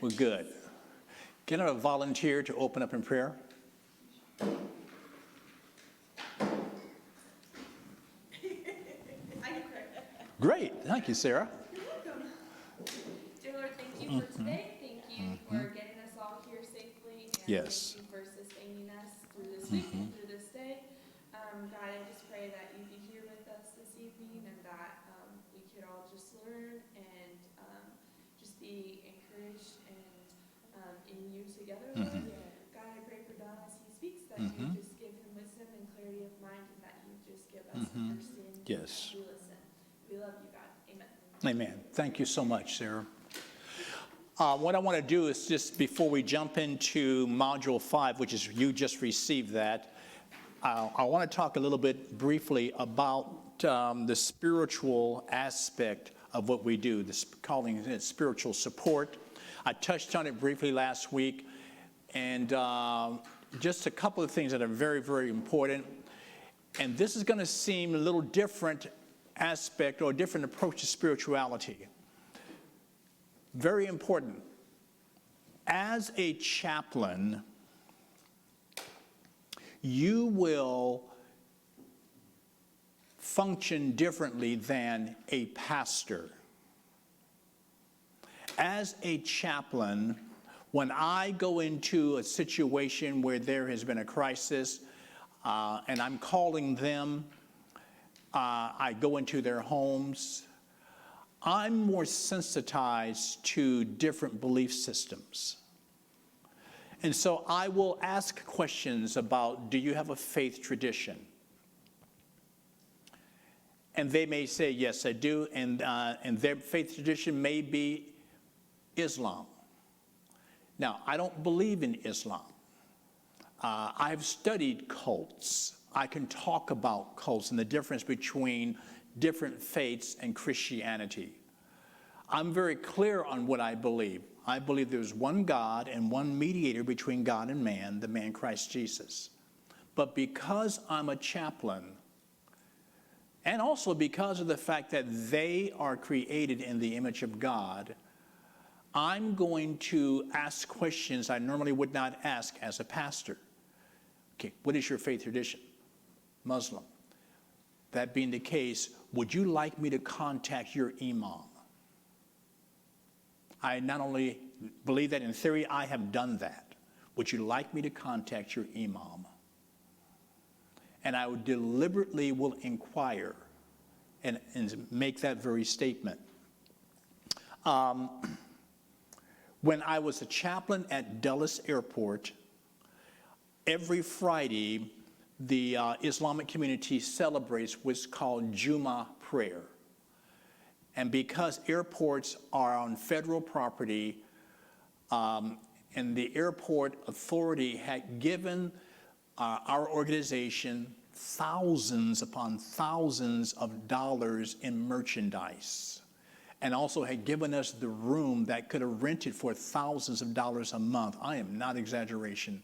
We're good. Can I have a volunteer to open up in prayer? Great. Thank you, Sarah. You're welcome. Dear Lord, thank you for today. Thank you for getting us all here safely. And Yes. thank you for sustaining us through this week and through this day. God, I just pray that you be here with us this evening and that we could all just learn and just be encouraged and in you together, Lord. God, I pray for Don as he speaks that you just give him wisdom and clarity of mind and that you just give us understanding Yes. as we listen. We love you, God. Amen. Amen. Thank you so much, Sarah. What I want to do is just before we jump into Module 5, which is you just received that, I want to talk a little bit briefly about the spiritual aspect of what we do, calling it spiritual support. I touched on it briefly last week, and just a couple of things that are very, very important. And this is going to seem a little different aspect or a different approach to spirituality. Very important. As a chaplain, you will function differently than a pastor. As a chaplain, when I go into a situation where there has been a crisis and I'm calling them, I go into their homes, I'm more sensitized to different belief systems. And so I will ask questions about, do you have a faith tradition? And they may say, yes, I do. And their faith tradition may be Islam. Now, I don't believe in Islam. I've studied cults. I can talk about cults and the difference between different faiths and Christianity. I'm very clear on what I believe. I believe there's one God and one mediator between God and man, the man Christ Jesus. But because I'm a chaplain, and also because of the fact that they are created in the image of God, I'm going to ask questions I normally would not ask as a pastor. Okay, what is your faith tradition? Muslim. That being the case, would you like me to contact your imam? I not only believe that in theory, I have done that. Would you like me to contact your imam? And I would deliberately will inquire and make that very statement. When I was a chaplain at Dulles Airport, every Friday, the Islamic community celebrates what's called Jummah prayer. And because airports are on federal property, and the airport authority had given our organization thousands upon thousands of dollars in merchandise, and also had given us the room that could have rented for thousands of dollars a month. I am not exaggerating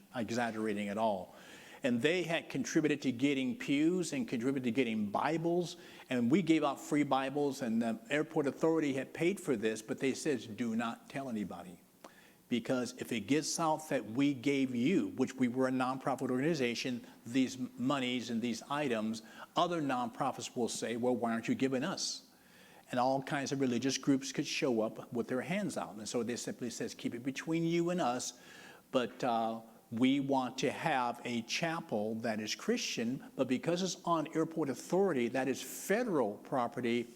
at all. And they had contributed to getting pews and contributed to getting Bibles. And we gave out free Bibles, and the airport authority had paid for this, but they said, do not tell anybody. Because if it gets out that we gave you, which we were a nonprofit organization, these monies and these items, other nonprofits will say, well, why aren't you giving us? And all kinds of religious groups could show up with their hands out. And so they simply says, keep it between you and us, but we want to have a chapel that is Christian, but because it's on airport authority, that is federal property,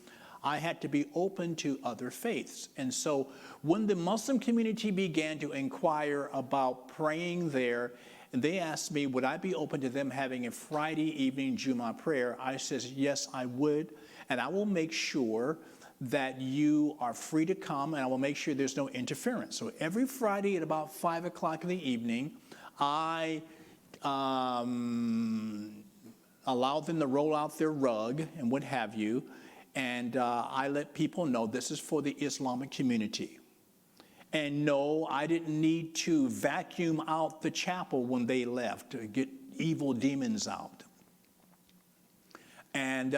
I had to be open to other faiths. And so when the Muslim community began to inquire about praying there, and they asked me, would I be open to them having a Friday evening Jummah prayer? I says, yes, I would. And I will make sure that you are free to come, and I will make sure there's no interference. So every Friday at about 5 o'clock in the evening, I allow them to roll out their rug and what have you, and I let people know this is for the Islamic community. And no, I didn't need to vacuum out the chapel when they left to get evil demons out. And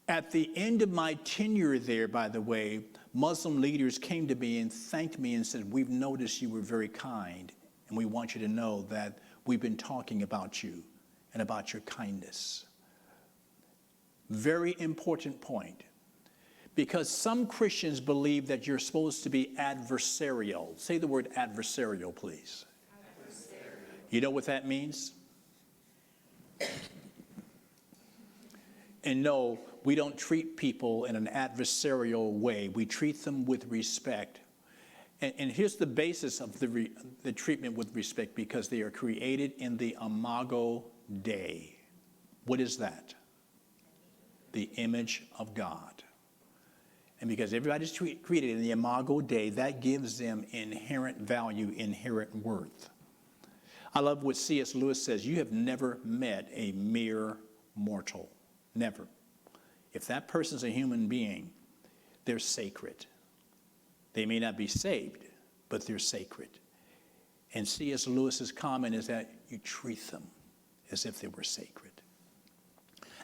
at the end of my tenure there, by the way, Muslim leaders came to me and thanked me and said, we've noticed you were very kind, and we want you to know that we've been talking about you and about your kindness. Very important point. Because some Christians believe that you're supposed to be adversarial. Say the word adversarial, please. Adversarial. You know what that means? And no, we don't treat people in an adversarial way. We treat them with respect. And here's the basis of the treatment with respect, because they are created in the imago Dei. What is that? The image of God. And because everybody's created in the imago Dei, that gives them inherent value, inherent worth. I love what C.S. Lewis says, you have never met a mere mortal. Never. If that person's a human being, they're sacred. They may not be saved, but they're sacred. And C.S. Lewis's comment is that you treat them as if they were sacred.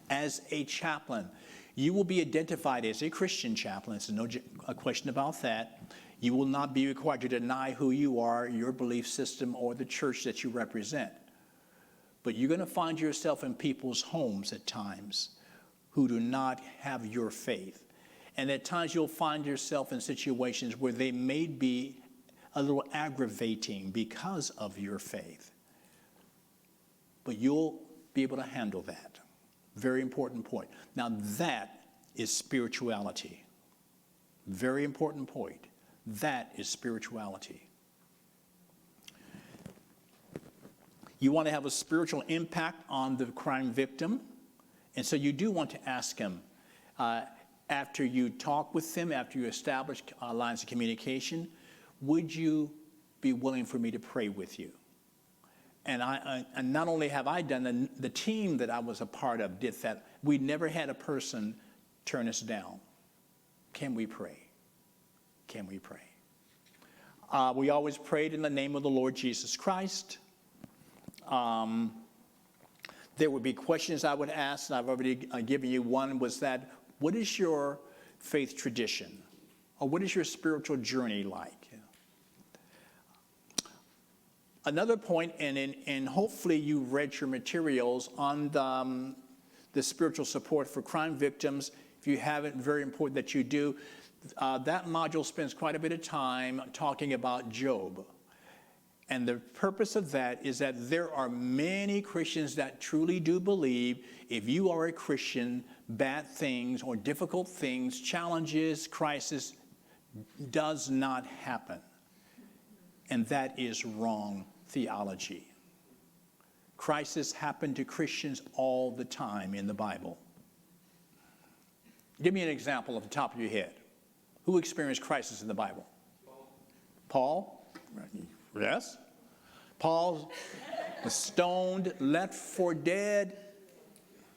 As a chaplain, you will be identified as a Christian chaplain. There's no question about that. You will not be required to deny who you are, your belief system, or the church that you represent. But you're going to find yourself in people's homes at times who do not have your faith. And at times you'll find yourself in situations where they may be a little aggravating because of your faith. But you'll be able to handle that. Very important point. Now that is spirituality. Very important point. That is spirituality. You want to have a spiritual impact on the crime victim. And so you do want to ask him, after you talk with them, after you establish lines of communication, would you be willing for me to pray with you? And and not only have I done, the team that I was a part of did that. We never had a person turn us down. Can we pray? Can we pray? We always prayed in the name of the Lord Jesus Christ. There would be questions I would ask, and I've already given you one, was that, what is your faith tradition? Or what is your spiritual journey like? Another point, and hopefully you read your materials on the spiritual support for crime victims. If you haven't, very important that you do. That module spends quite a bit of time talking about Job. And the purpose of that is that there are many Christians that truly do believe if you are a Christian, bad things or difficult things, challenges, crisis does not happen. And that is wrong theology. Crisis happen to Christians all the time in the Bible. Give me an example off the top of your head. Who experienced crisis in the Bible? Paul? Yes. Paul was stoned, left for dead.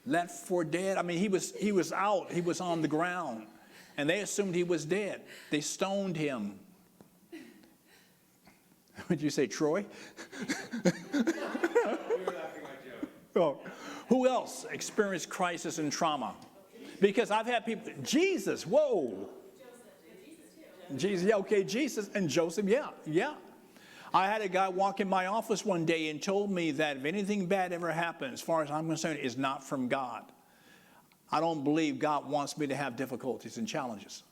Left for dead. I mean, he was out. He was on the ground. And they assumed he was dead. They stoned him. Would you say Troy? We were laughing like Joe. Oh. Who else experienced crisis and trauma? Because I've had people, Jesus, whoa. Jesus, yeah, okay, Jesus and Joseph, yeah. I had a guy walk in my office one day and told me that if anything bad ever happens, as far as I'm concerned, is not from God. I don't believe God wants me to have difficulties and challenges.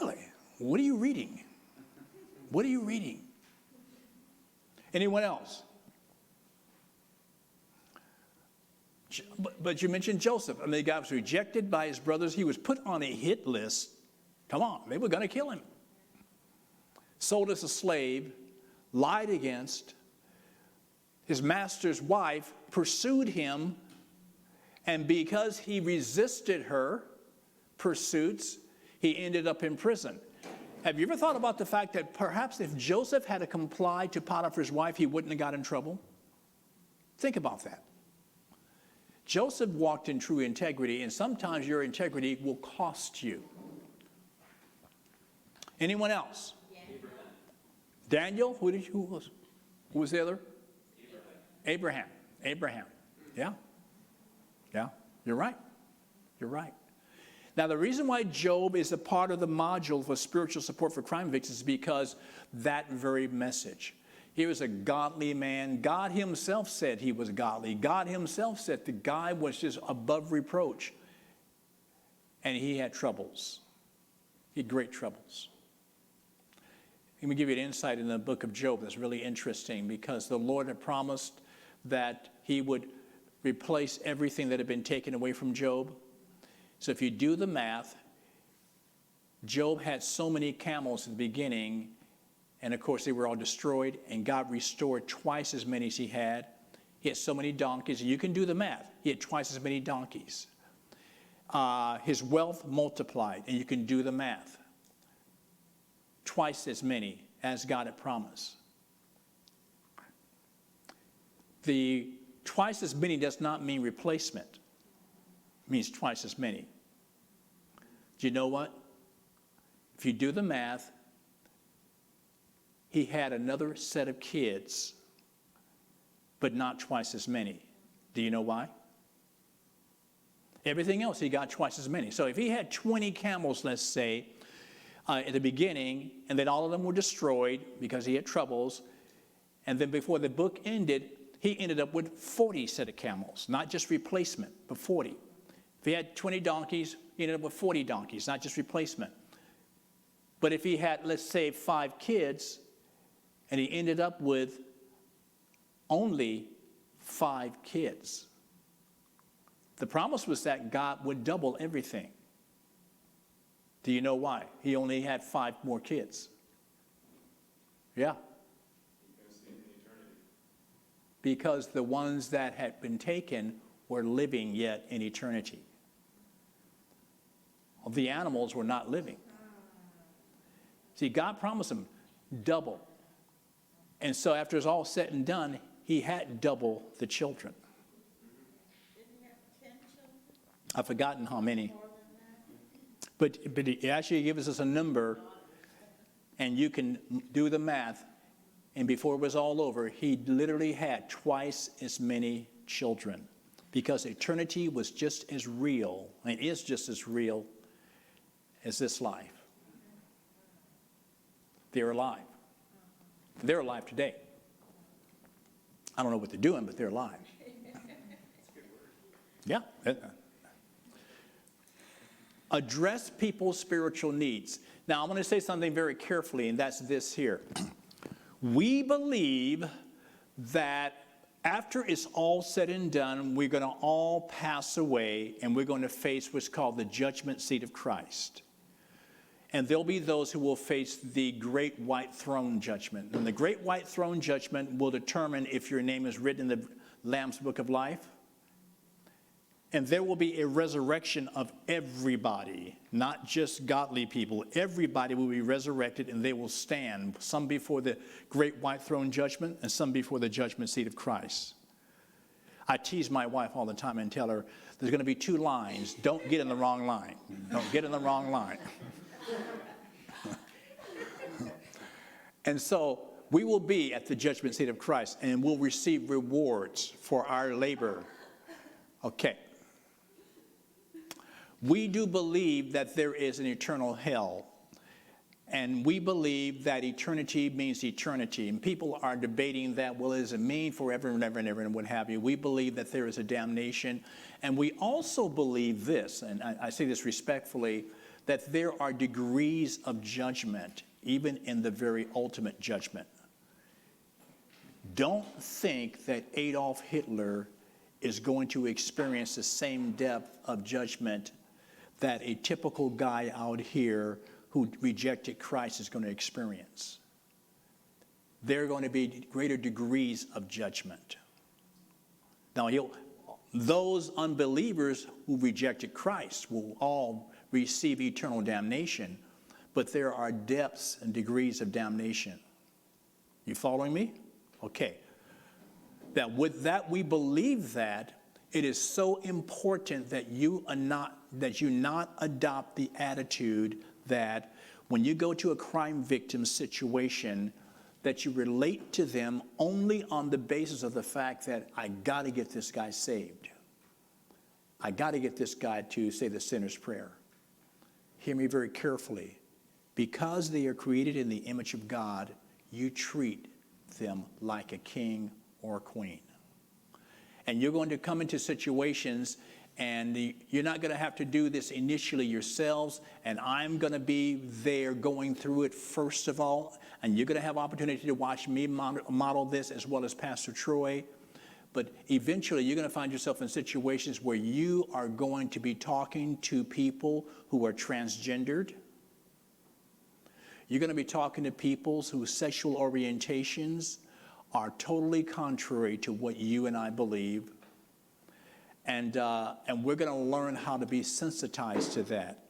Really? What are you reading? What are you reading? Anyone else? But you mentioned Joseph. I mean, the guy was rejected by his brothers. He was put on a hit list. Come on, they were going to kill him. Sold as a slave, lied against. His master's wife pursued him, and because he resisted her pursuits, he ended up in prison. Have you ever thought about the fact that perhaps if Joseph had complied to Potiphar's wife, he wouldn't have got in trouble? Think about that. Joseph walked in true integrity, and sometimes your integrity will cost you. Anyone else? Daniel? Who was the other? Abraham. Yeah. You're right. Now, the reason why Job is a part of the module for spiritual support for crime victims is because that very message. He was a godly man. God himself said he was godly. God himself said the guy was just above reproach. And he had troubles. He had great troubles. Let me give you an insight in the book of Job that's really interesting, because the Lord had promised that he would replace everything that had been taken away from Job. So if you do the math, Job had so many camels at the beginning, and of course they were all destroyed, and God restored twice as many as he had. He had so many donkeys. You can do the math. He had twice as many donkeys. His wealth multiplied, and you can do the math. Twice as many as God had promised. The twice as many does not mean replacement. It means twice as many. Do you know what? If you do the math, he had another set of kids, but not twice as many. Do you know why? Everything else, he got twice as many. So if he had 20 camels, let's say, at the beginning, and then all of them were destroyed because he had troubles, and then before the book ended, he ended up with 40 set of camels, not just replacement, but 40. If he had 20 donkeys, he ended up with 40 donkeys, not just replacement. But if he had, let's say, 5 kids, and he ended up with only 5 kids, the promise was that God would double everything. Do you know why? He only had 5 more kids. Yeah. Because the ones that had been taken were living yet in eternity. The animals were not living. See, God promised them double. And so after it's all said and done, he had double the children. Didn't he have 10 children? I've forgotten how many. But it actually gives us a number, and you can do the math. And before it was all over, he literally had twice as many children, because eternity was just as real, and is just as real as this life. They're alive. They're alive today. I don't know what they're doing, but they're alive. Yeah. Address people's spiritual needs. Now, I'm going to say something very carefully, and that's this here. We believe that after it's all said and done, we're going to all pass away, and we're going to face what's called the judgment seat of Christ. And there'll be those who will face the great white throne judgment. And the great white throne judgment will determine if your name is written in the Lamb's Book of Life. And there will be a resurrection of everybody, not just godly people. Everybody will be resurrected, and they will stand, some before the great white throne judgment and some before the judgment seat of Christ. I tease my wife all the time and tell her, there's going to be 2 lines. Don't get in the wrong line. Don't get in the wrong line. And so we will be at the judgment seat of Christ, and we'll receive rewards for our labor. Okay. We do believe that there is an eternal hell, and we believe that eternity means eternity. And people are debating that, well, does it mean forever and ever and ever and what have you? We believe that there is a damnation, and we also believe this, and I say this respectfully, that there are degrees of judgment, even in the very ultimate judgment. Don't think that Adolf Hitler is going to experience the same depth of judgment that a typical guy out here who rejected Christ is going to experience. There are going to be greater degrees of judgment. Now, those unbelievers who rejected Christ will all receive eternal damnation, but there are depths and degrees of damnation. You following me? Okay. That with that, we believe that it is so important that you not adopt the attitude that when you go to a crime victim situation, that you relate to them only on the basis of the fact that I got to get this guy saved. I got to get this guy to say the sinner's prayer. hear me very carefully, because they are created in the image of God, you treat them like a king or a queen. And you're going to come into situations, and you're not going to have to do this initially yourselves, and I'm going to be there going through it first of all, and you're going to have opportunity to watch me model this as well as Pastor Troy. But eventually you're going to find yourself in situations where you are going to be talking to people who are transgendered. You're going to be talking to people whose sexual orientations are totally contrary to what you and I believe. And we're going to learn how to be sensitized to that.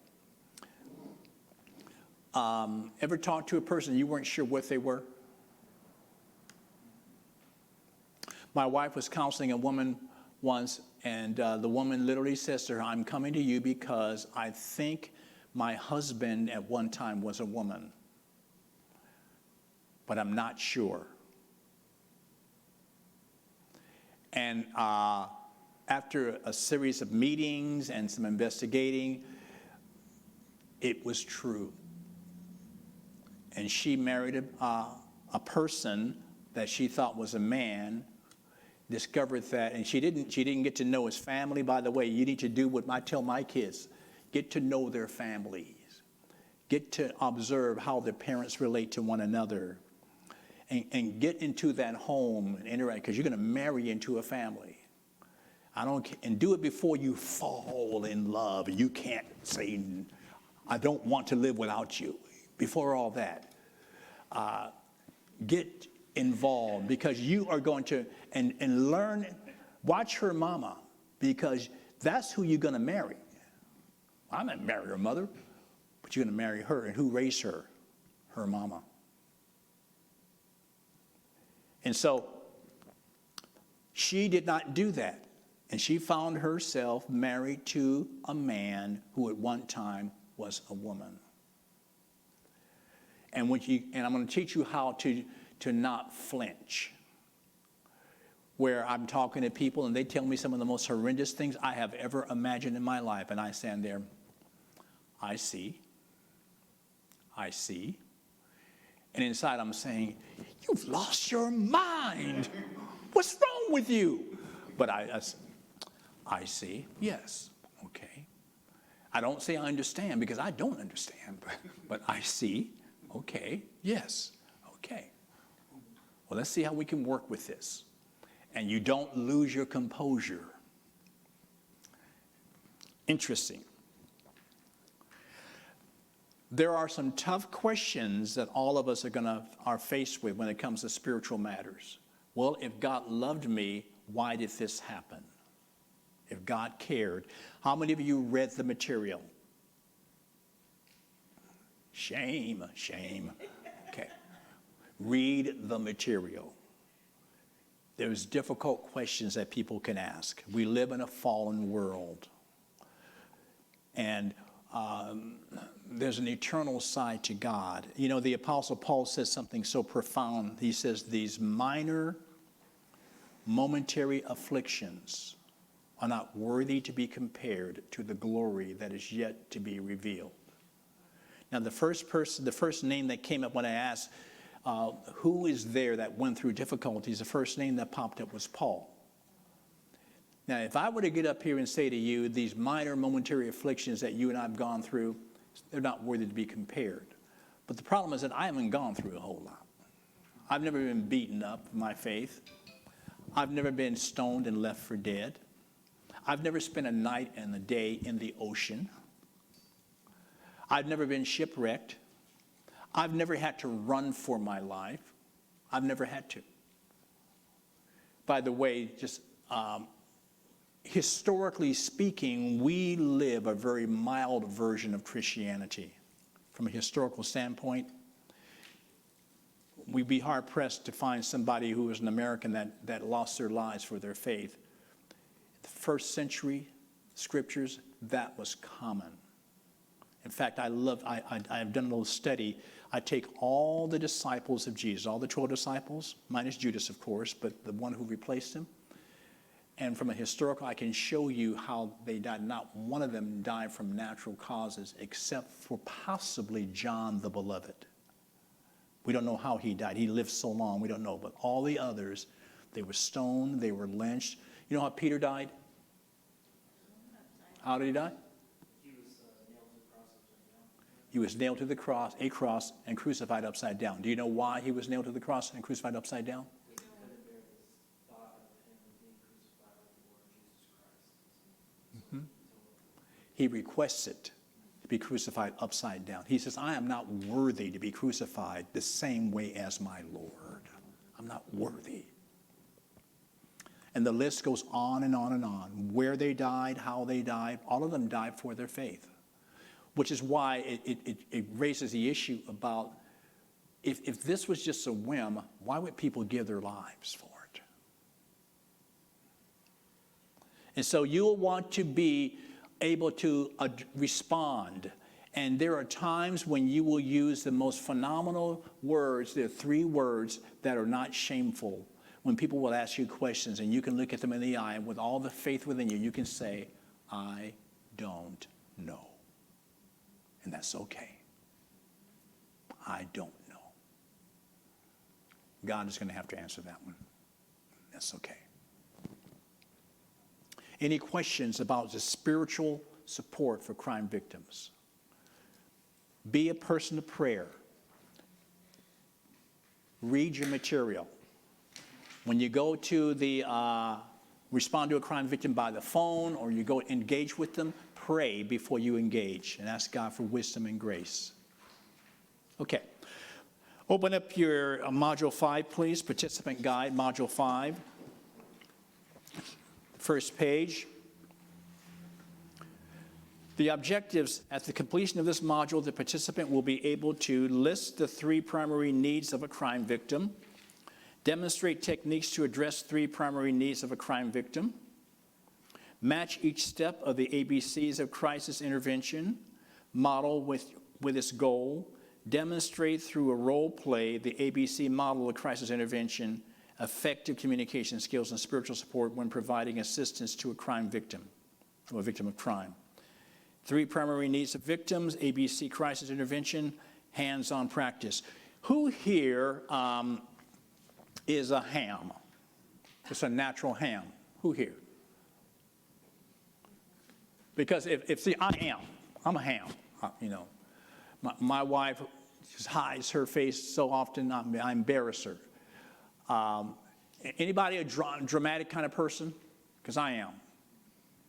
Ever talk to a person you weren't sure what they were? My wife was counseling a woman once, and the woman literally says to her, I'm coming to you because I think my husband at one time was a woman, but I'm not sure. And after a series of meetings and some investigating, it was true. And she married a person that she thought was a man, discovered that, and she didn't get to know his family. By the way, you need to do what I tell my kids. Get to know their families. Get to observe how their parents relate to one another. And get into that home and interact, because you're going to marry into a family. And do it before you fall in love. You can't say, I don't want to live without you. Before all that, get involved, because you are going to, and learn, watch her mama, because that's who you're going to marry. I'm not marry her mother, but you're going to marry her. And who raised her? Her mama. And so she did not do that. And she found herself married to a man who at one time was a woman. And I'm going to teach you how to not flinch. Where I'm talking to people and they tell me some of the most horrendous things I have ever imagined in my life. And I stand there, I see. And inside I'm saying, you've lost your mind. What's wrong with you? But I see, yes, okay. I don't say I understand, because I don't understand, but I see, okay, yes, okay. Well, let's see how we can work with this. And you don't lose your composure. Interesting. There are some tough questions that all of us are faced with when it comes to spiritual matters. Well, if God loved me, why did this happen? If God cared, how many of you read the material? Shame. Okay. Read the material. There's difficult questions that people can ask. We live in a fallen world. And there's an eternal side to God. You know, the Apostle Paul says something so profound. He says, these minor, momentary afflictions are not worthy to be compared to the glory that is yet to be revealed. Now, the first name that came up when I asked, who is there that went through difficulties, the first name that popped up was Paul. Now, if I were to get up here and say to you, these minor momentary afflictions that you and I have gone through, they're not worthy to be compared. But the problem is that I haven't gone through a whole lot. I've never been beaten up for my faith. I've never been stoned and left for dead. I've never spent a night and a day in the ocean. I've never been shipwrecked. I've never had to run for my life. I've never had to. By the way, just historically speaking, we live a very mild version of Christianity. From a historical standpoint, we'd be hard-pressed to find somebody who was an American that lost their lives for their faith. The first century scriptures, that was common. In fact, I've done a little study. I take all the disciples of Jesus, all the 12 disciples, minus Judas, of course, but the one who replaced him. And from a historical, I can show you how they died. Not one of them died from natural causes, except for possibly John the Beloved. We don't know how he died. He lived so long, we don't know. But all the others, they were stoned, they were lynched. You know how Peter died? How did he die? He was nailed to the cross, a cross, and crucified upside down. Do you know why he was nailed to the cross and crucified upside down? He requested to be crucified upside down. He says, I am not worthy to be crucified the same way as my Lord. I'm not worthy. And the list goes on and on and on. Where they died, how they died, all of them died for their faith. Which is why it raises the issue about if this was just a whim, why would people give their lives for it? And so you'll want to be able to respond. And there are times when you will use the most phenomenal words. There are 3 words that are not shameful. When people will ask you questions and you can look at them in the eye and with all the faith within you, you can say, I don't know. And that's okay. I don't know. God is going to have to answer that one. That's okay. Any questions about the spiritual support for crime victims? Be a person of prayer. Read your material. When you go to the respond to a crime victim by the phone or you go engage with them, pray before you engage and ask God for wisdom and grace. Okay. Open up your Module 5, please. Participant Guide, Module 5. First page. The objectives: at the completion of this module, the participant will be able to list the 3 primary needs of a crime victim, demonstrate techniques to address 3 primary needs of a crime victim, match each step of the ABCs of crisis intervention, model with its goal, demonstrate through a role play the ABC model of crisis intervention, effective communication skills and spiritual support when providing assistance to a crime victim or a victim of crime. 3 primary needs of victims, ABC crisis intervention, hands-on practice. Who here is a ham? Just a natural ham. Who here? Because I'm a ham. My wife just hides her face so often, I embarrass her. Anybody a dramatic kind of person? Because I am.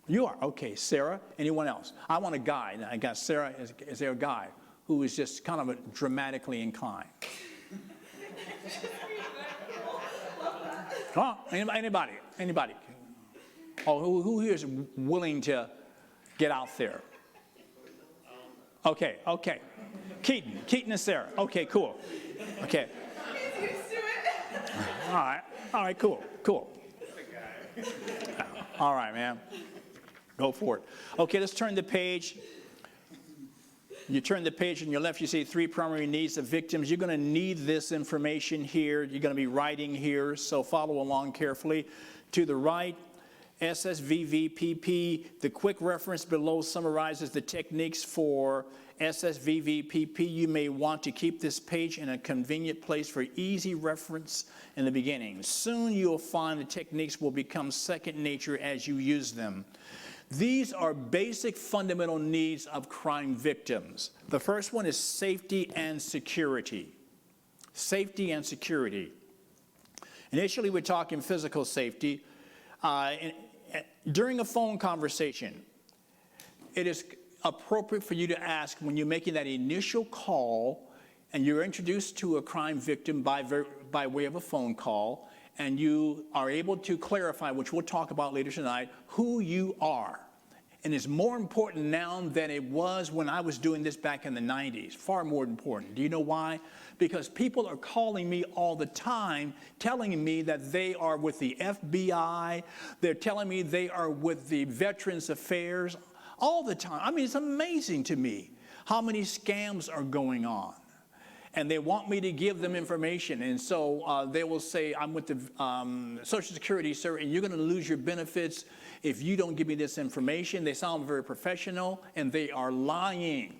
You are? Okay. Sarah? Anyone else? I want a guy. I got Sarah. Is there a guy who is just kind of dramatically inclined? Come on. Anybody? Oh, who here is willing to get out there? Okay. Keaton and Sarah. Okay, cool. Okay. He's used to it. All right, cool. All right, man. Go for it. Okay, let's turn the page. You turn the page on your left, you see 3 primary needs of victims. You're going to need this information here. You're going to be writing here, so follow along carefully. To the right, SSVVPP. The quick reference below summarizes the techniques for SSVVPP. You may want to keep this page in a convenient place for easy reference in the beginning. Soon you'll find the techniques will become second nature as you use them. These are basic fundamental needs of crime victims. The first one is safety and security. Safety and security. Initially, we're talking physical safety. During a phone conversation, it is appropriate for you to ask, when you're making that initial call and you're introduced to a crime victim by way of a phone call, and you are able to clarify, which we'll talk about later tonight, who you are. And it's more important now than it was when I was doing this back in the 90s. Far more important. Do you know why? Because people are calling me all the time, telling me that they are with the FBI. They're telling me they are with the Veterans Affairs all the time. I mean, it's amazing to me how many scams are going on. and they want me to give them information. And so they will say, I'm with the Social Security, sir, and you're going to lose your benefits if you don't give me this information. They sound very professional, and they are lying.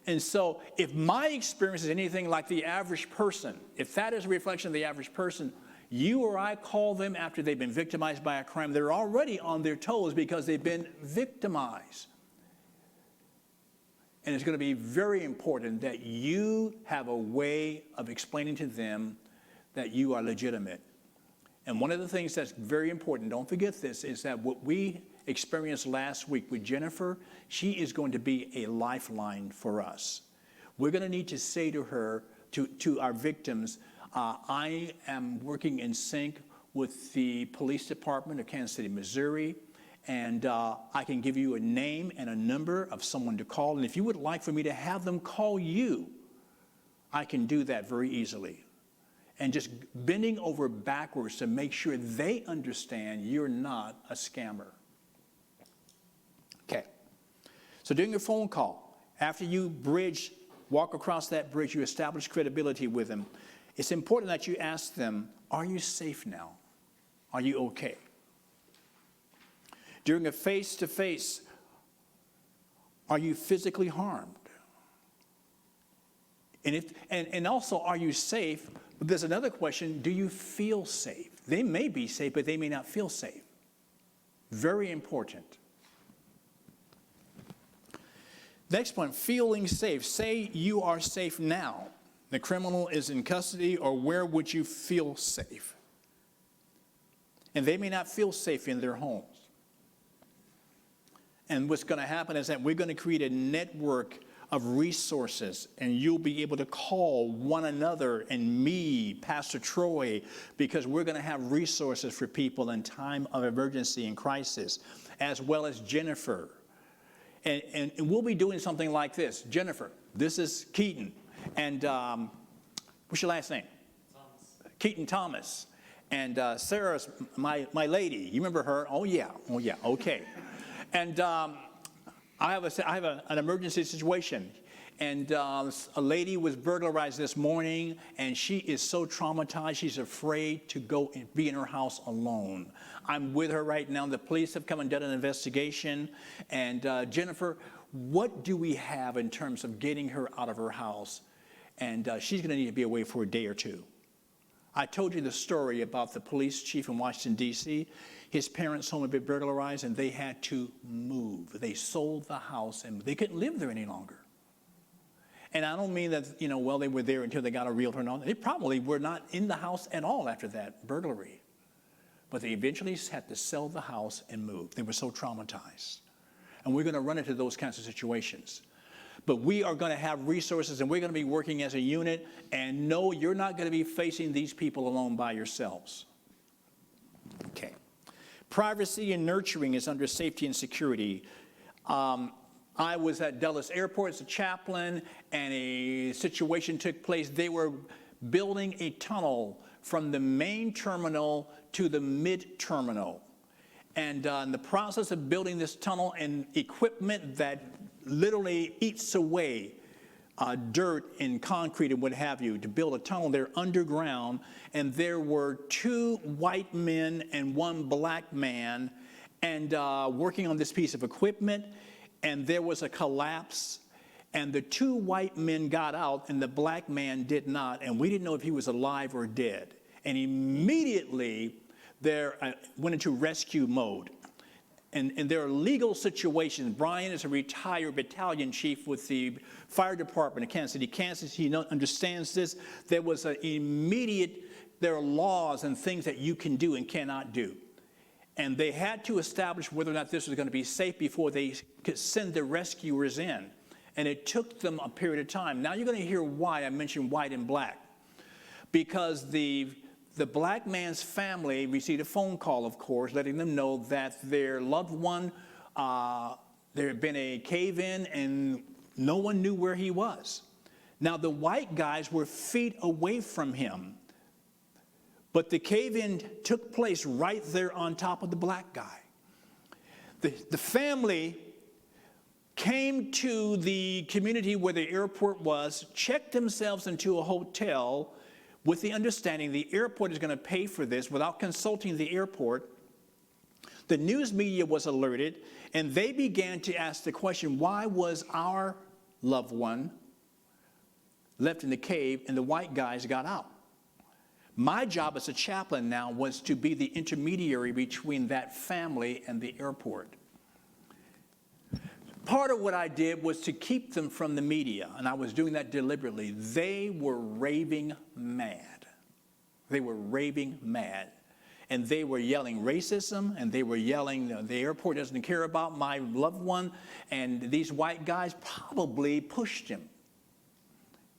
And so if my experience is anything like the average person, if that is a reflection of the average person, you or I call them after they've been victimized by a crime, they're already on their toes because they've been victimized. And it's going to be very important that you have a way of explaining to them that you are legitimate. And one of the things that's very important, don't forget this, is that what we experienced last week with Jennifer, she is going to be a lifeline for us. We're going to need to say to her, to our victims, I am working in sync with the police department of Kansas City, Missouri, and I can give you a name and a number of someone to call. And if you would like for me to have them call you, I can do that very easily. And just bending over backwards to make sure they understand you're not a scammer. Okay. So during your phone call, after you walk across that bridge, you establish credibility with them, it's important that you ask them, are you safe now? Are you okay? During a face-to-face, are you physically harmed? And also, are you safe? But there's another question, do you feel safe? They may be safe, but they may not feel safe. Very important. Next point, feeling safe. Say you are safe now. The criminal is in custody, or where would you feel safe? And they may not feel safe in their homes. And what's going to happen is that we're going to create a network of resources, and you'll be able to call one another and me, Pastor Troy, because we're going to have resources for people in time of emergency and crisis, as well as Jennifer. And we'll be doing something like this. Jennifer, this is Keaton. And what's your last name? Thomas. Keaton Thomas. And Sarah's my lady. You remember her? Oh, yeah. Okay. And I have an emergency situation. And a lady was burglarized this morning, and she is so traumatized, she's afraid to go and be in her house alone. I'm with her right now. The police have come and done an investigation. And Jennifer, what do we have in terms of getting her out of her house? And she's going to need to be away for a day or two. I told you the story about the police chief in Washington, D.C. His parents' home had been burglarized, and they had to move. They sold the house, and they couldn't live there any longer. And I don't mean that, they were there until they got a realtor and all. They probably were not in the house at all after that burglary. But they eventually had to sell the house and move. They were so traumatized. And we're going to run into those kinds of situations. But we are going to have resources, and we're going to be working as a unit. And no, you're not going to be facing these people alone by yourselves. Okay. Privacy and nurturing is under safety and security. I was at Dulles Airport as a chaplain, and a situation took place. They were building a tunnel from the main terminal to the mid-terminal. And in the process of building this tunnel, and equipment that literally eats away dirt and concrete and what have you, to build a tunnel there underground. And there were 2 white men and 1 black man, and working on this piece of equipment. And there was a collapse, and the 2 white men got out, and the black man did not, and we didn't know if he was alive or dead. And immediately, they went into rescue mode. And there are legal situations. Brian is a retired battalion chief with the fire department of Kansas City, Kansas. He understands this. There are laws and things that you can do and cannot do. And they had to establish whether or not this was going to be safe before they could send the rescuers in. And it took them a period of time. Now you're going to hear why I mentioned white and black. Because the black man's family received a phone call, of course, letting them know that their loved one, there had been a cave-in and no one knew where he was. Now the white guys were feet away from him. But the cave-in took place right there on top of the black guy. The family came to the community where the airport was, checked themselves into a hotel with the understanding the airport is going to pay for this without consulting the airport. The news media was alerted, and they began to ask the question, why was our loved one left in the cave and the white guys got out? My job as a chaplain now was to be the intermediary between that family and the airport. Part of what I did was to keep them from the media, and I was doing that deliberately. They were raving mad. They were raving mad. And they were yelling racism, and they were yelling, the airport doesn't care about my loved one, and these white guys probably pushed him.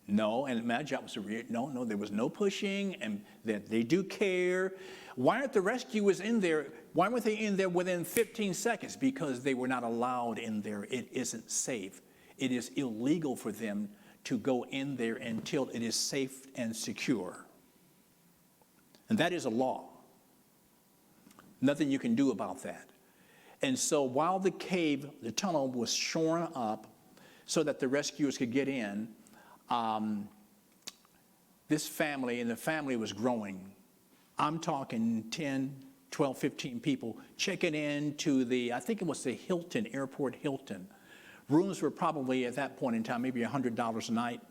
No, and my job was to no, there was no pushing, and that they do care. Why aren't the rescuers in there? Why weren't they in there within 15 seconds? Because they were not allowed in there. It isn't safe. It is illegal for them to go in there until it is safe and secure. And that is a law. Nothing you can do about that. And so while the cave, the tunnel was shorn up so that the rescuers could get in, this family, and the family was growing. I'm talking 10, 12, 15 people checking in to the, I think it was the Hilton, Airport Hilton. Rooms were probably at that point in time, maybe $100 a night.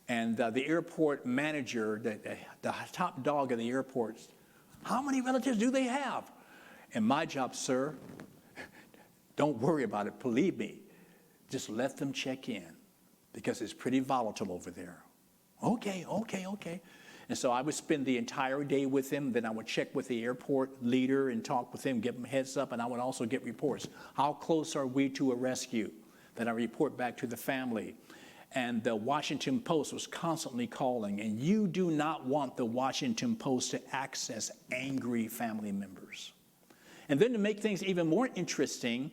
And the airport manager, the top dog of the airport, how many relatives do they have? And my job, sir, don't worry about it, believe me. Just let them check in because it's pretty volatile over there. Okay. And so I would spend the entire day with them. Then I would check with the airport leader and talk with him, give them a heads up, and I would also get reports. How close are we to a rescue? Then I report back to the family. And the Washington Post was constantly calling, and you do not want the Washington Post to access angry family members. And then to make things even more interesting,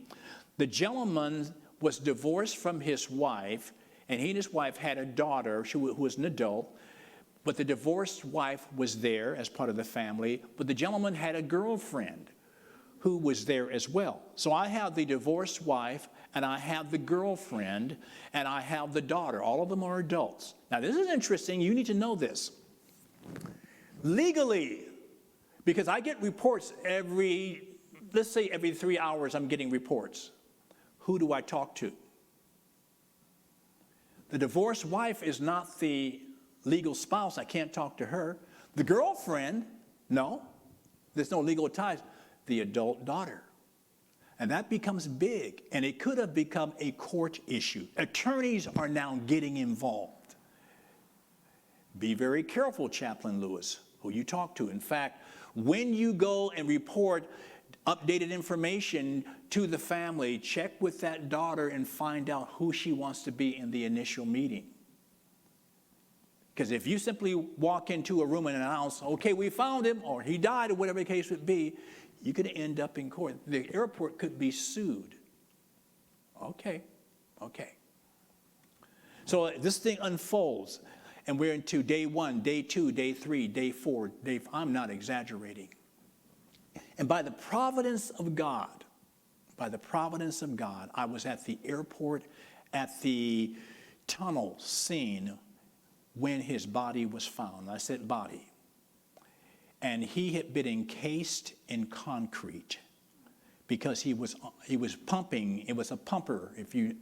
the gentleman was divorced from his wife, and he and his wife had a daughter who was an adult, but the divorced wife was there as part of the family, but the gentleman had a girlfriend who was there as well. So I have the divorced wife, and I have the girlfriend, and I have the daughter. All of them are adults. Now, this is interesting. You need to know this. Legally, because I get reports let's say every 3 hours I'm getting reports. Who do I talk to? The divorced wife is not the legal spouse. I can't talk to her. The girlfriend, no. There's no legal ties. The adult daughter. And that becomes big, and it could have become a court issue. Attorneys are now getting involved. Be very careful, Chaplain Lewis, who you talk to. In fact, when you go and report updated information to the family, check with that daughter and find out who she wants to be in the initial meeting. Because if you simply walk into a room and announce, okay, we found him, or he died, or whatever the case would be, you could end up in court. The airport could be sued. Okay. So this thing unfolds, and we're into day 1, day 2, day 3, day 4, I'm not exaggerating. And by the providence of God, I was at the airport, at the tunnel scene when his body was found. I said body. And he had been encased in concrete because he was pumping. It was a pumper. And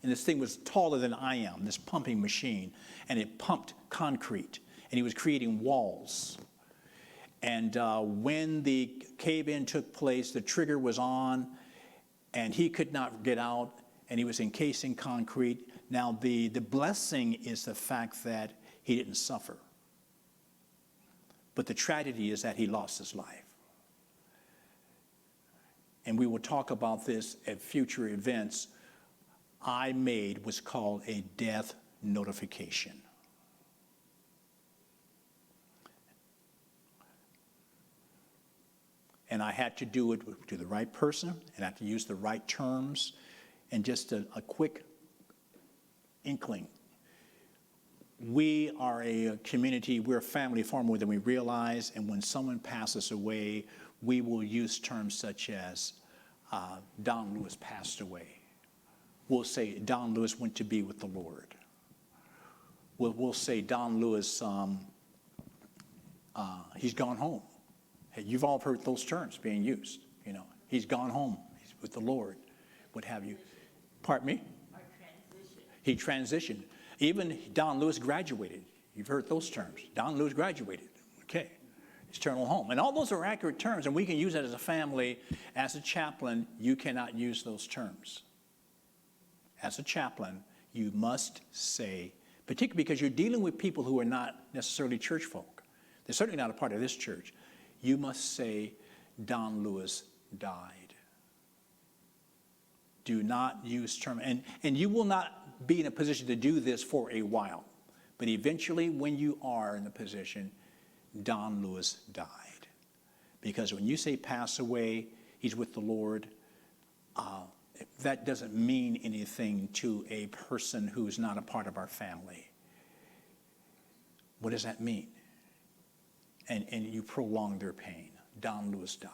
this thing was taller than I am, this pumping machine, and it pumped concrete, and he was creating walls. And when the cave-in took place, the trigger was on, and he could not get out, and he was encased in concrete. Now, the blessing is the fact that he didn't suffer. But the tragedy is that he lost his life. And we will talk about this at future events. I made what's called a death notification. And I had to do it to the right person, and I had to use the right terms, and just a quick inkling. We are a community, we're a family far more than we realize, and when someone passes away, we will use terms such as Don Lewis passed away, we'll say Don Lewis went to be with the Lord. We'll say Don Lewis, he's gone home. Hey, you've all heard those terms being used. You know, he's gone home. He's with the Lord. What have you? Pardon me? Or transition. He transitioned. Even Don Lewis graduated. You've heard those terms. Don Lewis graduated. Okay. Eternal home. And all those are accurate terms, and we can use that as a family. As a chaplain, you cannot use those terms. As a chaplain, you must say, particularly because you're dealing with people who are not necessarily church folk. They're certainly not a part of this church. You must say, Don Lewis died. Do not use term, and you will not be in a position to do this for a while. But eventually, when you are in the position, Don Lewis died. Because when you say pass away, he's with the Lord, that doesn't mean anything to a person who's not a part of our family. What does that mean? And you prolong their pain. Don Lewis died.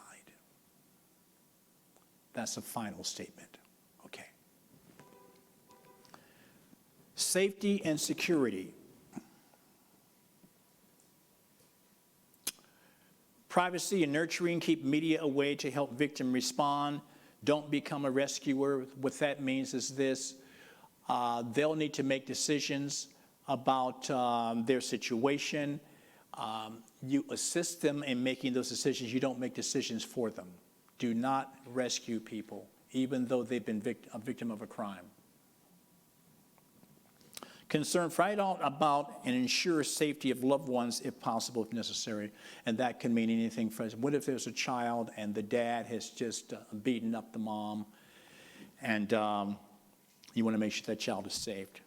That's a final statement. Okay. Safety and security. Privacy and nurturing, keep media away to help victim respond. Don't become a rescuer. What that means is this. They'll need to make decisions about their situation. You assist them in making those decisions. You don't make decisions for them. Do not rescue people, even though they've been a victim of a crime. Concern, find out about and ensure safety of loved ones if possible, if necessary. And that can mean anything. What if there's a child and the dad has just beaten up the mom, and you want to make sure that child is saved?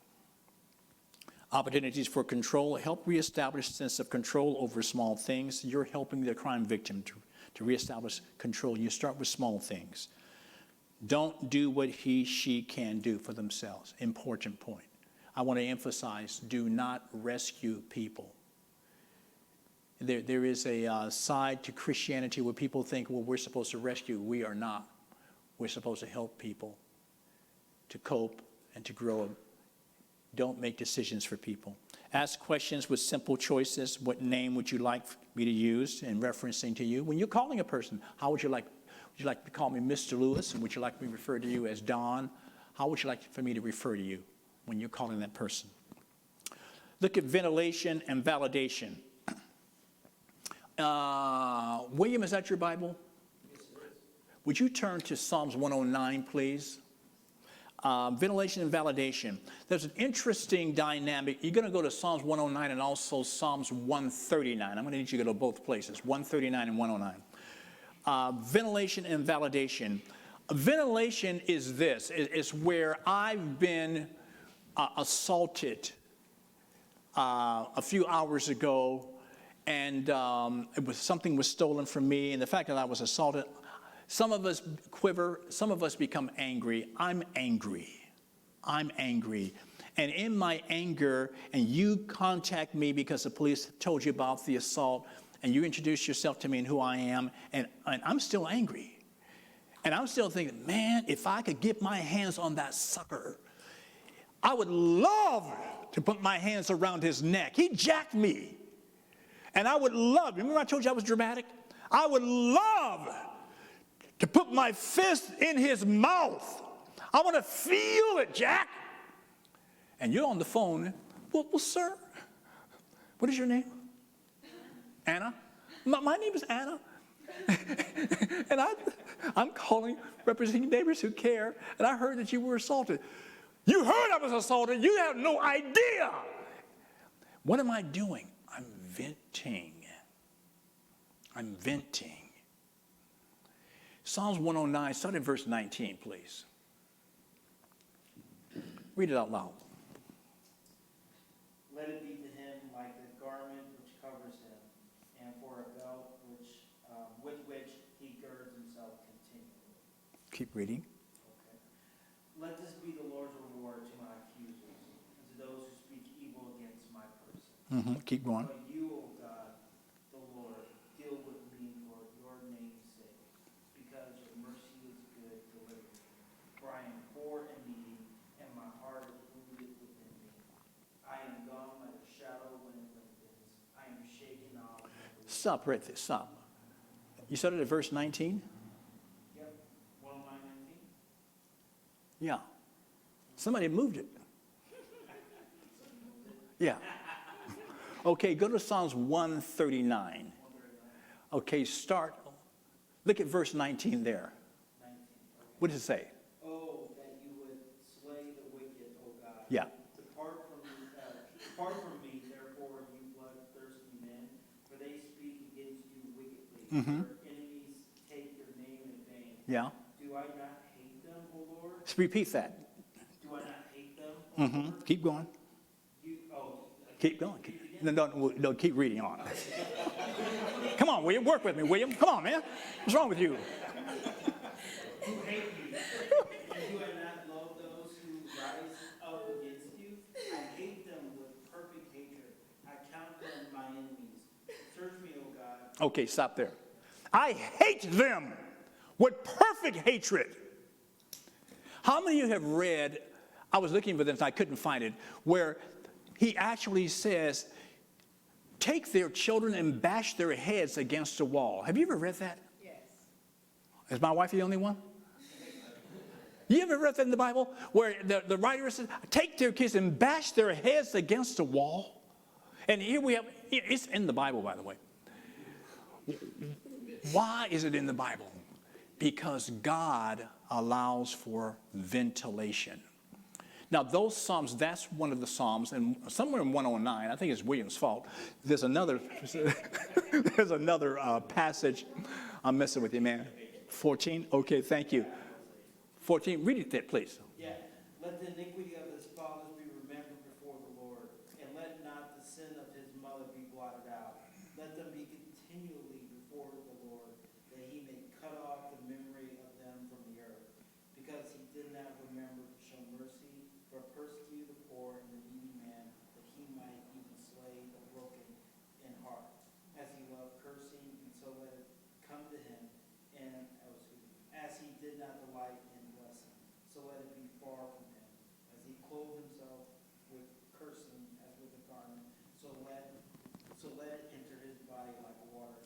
Opportunities for control. Help reestablish a sense of control over small things. You're helping the crime victim to reestablish control. You start with small things. Don't do what he, she can do for themselves. Important point. I want to emphasize, do not rescue people. There is a side to Christianity where people think, well, we're supposed to rescue. We are not. We're supposed to help people to cope and to grow. Don't make decisions for people. Ask questions with simple choices. What name would you like me to use in referencing to you? When you're calling a person, how would you like to call me Mr. Lewis? And would you like me to refer to you as Don? How would you like for me to refer to you when you're calling that person? Look at ventilation and validation. William, is that your Bible? Yes, it is. Would you turn to Psalms 109, please? Ventilation and validation. There's an interesting dynamic. You're going to go to Psalms 109 and also Psalms 139. I'm going to need you to go to both places, 139 and 109. Ventilation and validation. Ventilation is this. It's where I've been assaulted a few hours ago, and something was stolen from me, and the fact that I was assaulted, some of us quiver, some of us become angry. I'm angry. And in my anger, and you contact me because the police told you about the assault, and you introduce yourself to me and who I am, and I'm still angry. And I'm still thinking, man, if I could get my hands on that sucker, I would love to put my hands around his neck. He jacked me. And I would love, remember I told you I was dramatic? I would love to put my fist in his mouth. I want to feel it, Jack. And you're on the phone. Well, sir, what is your name? Anna? My name is Anna. And I'm calling, representing neighbors who care, and I heard that you were assaulted. You heard I was assaulted. You have no idea. What am I doing? I'm venting. Psalms 109, start at verse 19, please. Read it out loud. Let it be to him like a garment which covers him, and for a belt with which he girds himself continually. Keep reading. Okay. Let this be the Lord's reward to my accusers, and to those who speak evil against my person. Keep going. But you, O God, the Lord, deal with me for your name's sake, because your mercy is good, deliver me. For I am poor and needy, Stop right there, stop. You started at verse 19? Yep, 109:19. Yeah. Somebody moved it. Yeah. Okay, go to Psalms 139. Okay, start. Look at verse 19 there. 19. What does it say? Oh, that you would slay the wicked, O God. Yeah. Depart from me, therefore, you bloodthirsty men, for they speak against you wickedly. Mm-hmm. Your enemies take your name in vain. Yeah. Do I not hate them, O Lord? Repeat that. Do I not hate them, O Lord? Mm-hmm. Keep going. Keep going. No, keep reading on. Come on, William. Work with me, William. Come on, man. What's wrong with you? Who hate you? And do I not love those who rise up against you? I hate them with perfect hatred. I count them my enemies. Search me, O God. Okay, stop there. I hate them with perfect hatred. How many of you have read, I was looking for this and I couldn't find it, where he actually says, take their children and bash their heads against a wall. Have you ever read that? Yes. Is my wife the only one? You ever read that in the Bible? Where the writer says, take their kids and bash their heads against a wall? And here we have, it's in the Bible, by the way. Why is it in the Bible? Because God allows for ventilation. Now, those Psalms, that's one of the Psalms, and somewhere in 109, I think it's William's fault, there's another passage. I'm messing with you, man. 14? Okay, thank you. 14, read it there, please. Yeah. Let the iniquity of his fathers be remembered before the Lord, and let not the sin of his mother be blotted out. Let them be continually before the Lord, that he may cut off the memory of them from the earth. Because he did not remember to show mercy, but persecuted the poor and the needy man, that he might even slay the broken in heart. As he loved cursing, and so let it come to him, and as he did not delight in blessing, so let it be far from him. As he clothed himself with cursing as with a garment, so let it enter his body like water,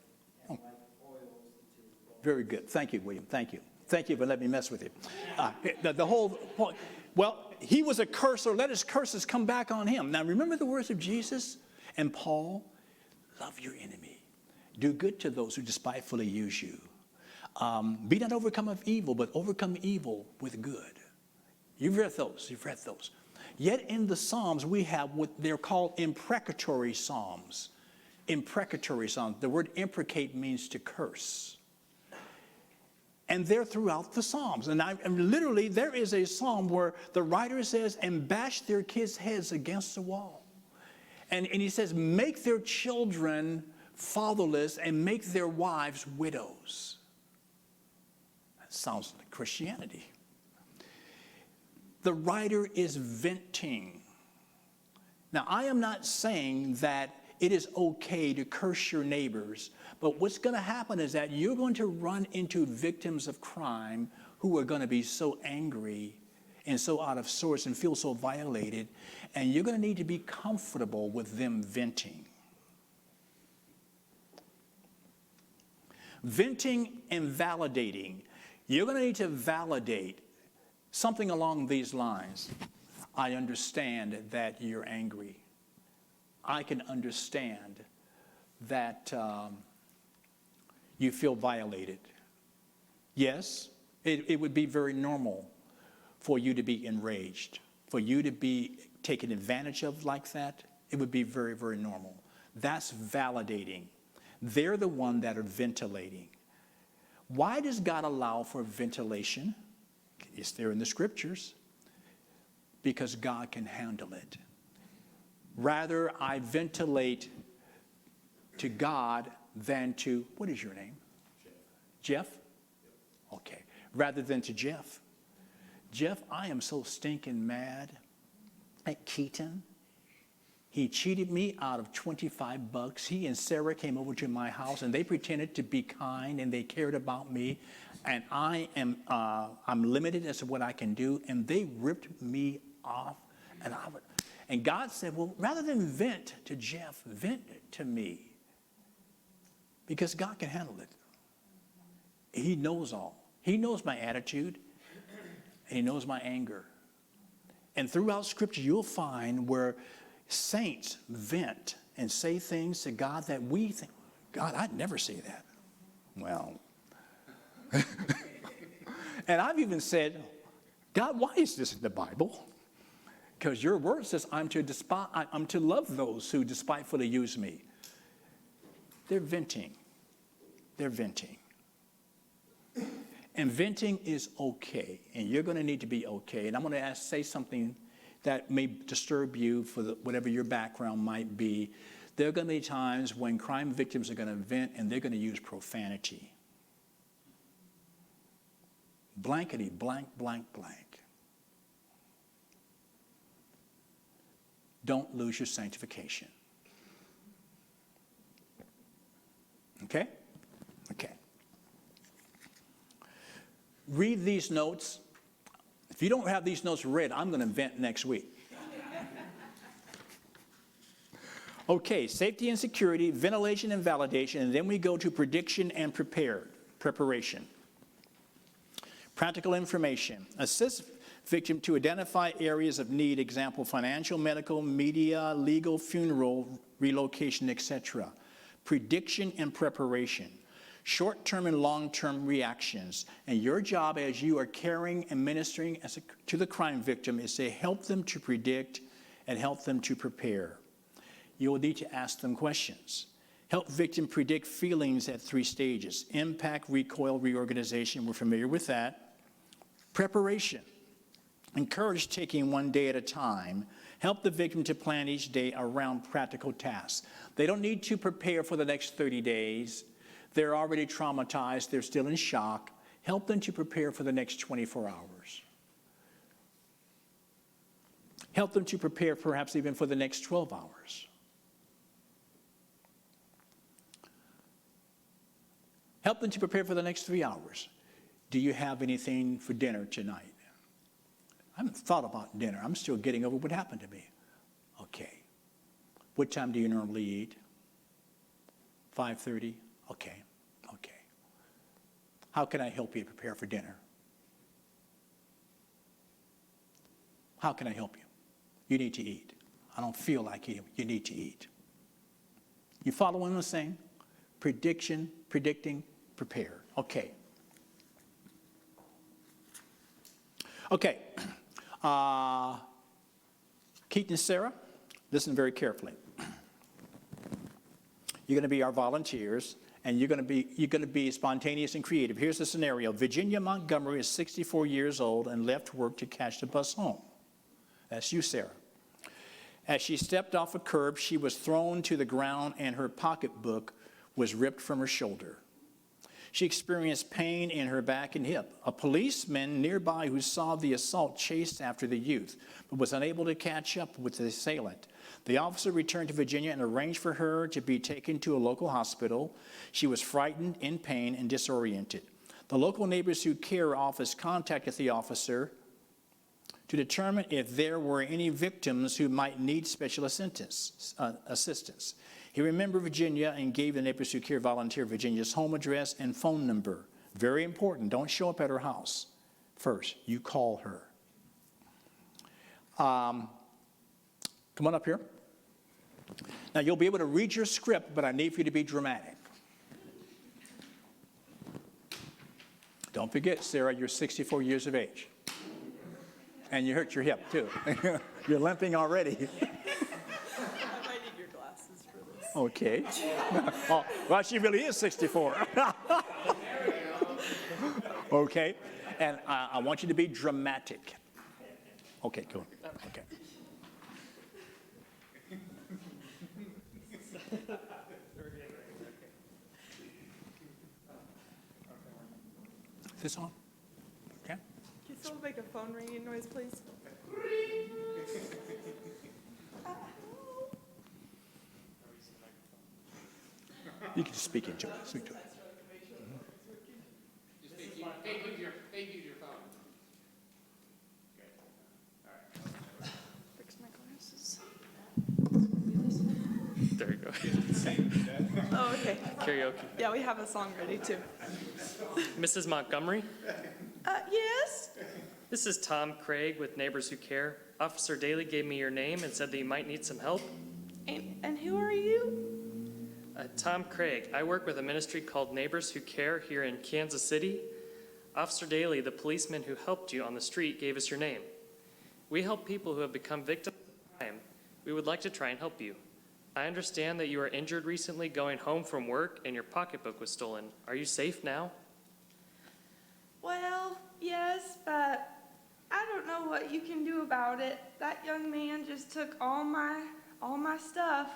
and like oils into his bones. Very good. Thank you, William. Thank you. Thank you for letting me mess with you. The whole point, well, he was a cursor. Let his curses come back on him. Now, remember the words of Jesus and Paul? Love your enemy. Do good to those who despitefully use you. Be not overcome of evil, but overcome evil with good. You've read those. You've read those. Yet in the Psalms, we have what they're called imprecatory Psalms. Imprecatory Psalms. The word imprecate means to curse. And they're throughout the Psalms. And literally, there is a psalm where the writer says, and bash their kids' heads against the wall. And he says, make their children fatherless and make their wives widows. That sounds like Christianity. The writer is venting. Now, I am not saying that it is okay to curse your neighbors, but what's going to happen is that you're going to run into victims of crime who are going to be so angry and so out of sorts and feel so violated, and you're going to need to be comfortable with them venting. Venting and validating. You're going to need to validate something along these lines. I understand that you're angry. I can understand that you feel violated. Yes, it would be very normal for you to be enraged, for you to be taken advantage of like that. It would be very, very normal. That's validating. They're the one that are ventilating. Why does God allow for ventilation? It's there in the scriptures. Because God can handle it. Rather, I ventilate to God than to, what is your name? Jeff? Okay. Rather than to Jeff. Jeff, I am so stinking mad at Keaton. He cheated me out of $25. He and Sarah came over to my house and they pretended to be kind and they cared about me. And I'm limited as to what I can do. And they ripped me off. And God said, well, rather than vent to Jeff, vent to me. Because God can handle it. He knows all. He knows my attitude, and he knows my anger. And throughout Scripture, you'll find where saints vent and say things to God that we think, God, I'd never say that. Well, and I've even said, God, why is this in the Bible? Because your word says I'm to love those who despitefully use me. They're venting. They're venting. And venting is okay. And you're going to need to be okay. And I'm going to say something that may disturb you for whatever your background might be. There are going to be times when crime victims are going to vent and they're going to use profanity. Blankety, blank, blank, blank. Don't lose your sanctification. Okay? Okay. Read these notes. If you don't have these notes read, I'm going to vent next week. Okay, safety and security, ventilation and validation, and then we go to prediction and preparation. Practical information. Assist victim to identify areas of need, example, financial, medical, media, legal, funeral, relocation, etc. Prediction and preparation. Short-term and long-term reactions. And your job as you are caring and ministering to the crime victim is to help them to predict and help them to prepare. You will need to ask them questions. Help victim predict feelings at 3 stages. Impact, recoil, reorganization. We're familiar with that. Preparation. Encourage taking one day at a time. Help the victim to plan each day around practical tasks. They don't need to prepare for the next 30 days. They're already traumatized. They're still in shock. Help them to prepare for the next 24 hours. Help them to prepare perhaps even for the next 12 hours. Help them to prepare for the next 3 hours. Do you have anything for dinner tonight? I haven't thought about dinner. I'm still getting over what happened to me. Okay. What time do you normally eat? 5:30? Okay. Okay. How can I help you prepare for dinner? How can I help you? You need to eat. I don't feel like eating. You need to eat. You follow what I'm saying? Prediction, predicting, prepare. Okay. Okay. Keaton and Sarah, listen very carefully. You're going to be our volunteers, and you're going to be spontaneous and creative. Here's the scenario. Virginia Montgomery is 64 years old and left work to catch the bus home. That's you, Sarah. As she stepped off a curb, she was thrown to the ground and her pocketbook was ripped from her shoulder. She experienced pain in her back and hip. A policeman nearby who saw the assault chased after the youth, but was unable to catch up with the assailant. The officer returned to Virginia and arranged for her to be taken to a local hospital. She was frightened, in pain, and disoriented. The local Neighbors Who Care office contacted the officer to determine if there were any victims who might need special assistance. He remembered Virginia and gave the Neighbors Who Care volunteer Virginia's home address and phone number. Very important. Don't show up at her house first. You call her. Come on up here. Now, you'll be able to read your script, but I need for you to be dramatic. Don't forget, Sarah, you're 64 years of age. And you hurt your hip, too. You're limping already. I might need your glasses for this. Okay. Oh, well, she really is 64. Okay. And I want you to be dramatic. Okay, cool. Okay. Is this on? Okay. Can you still make a phone ringing noise, please? You can speak into it. Speak to it. Just fake use your phone. Good. All right. Fix my glasses. There you go. Oh, Okay. Karaoke. Yeah, we have a song ready too. Mrs. Montgomery, Yes? this is Tom Craig with Neighbors Who Care. Officer Daly gave me your name and said that you might need some help. And who are you? Tom Craig, I work with a ministry called Neighbors Who Care here in Kansas City. Officer Daly, the policeman who helped you on the street, gave us your name. We help people who have become victims of crime. We would like to try and help you. I understand that you were injured recently going home from work and your pocketbook was stolen. Are you safe now? Well, yes, but I don't know what you can do about it. That young man just took all my stuff.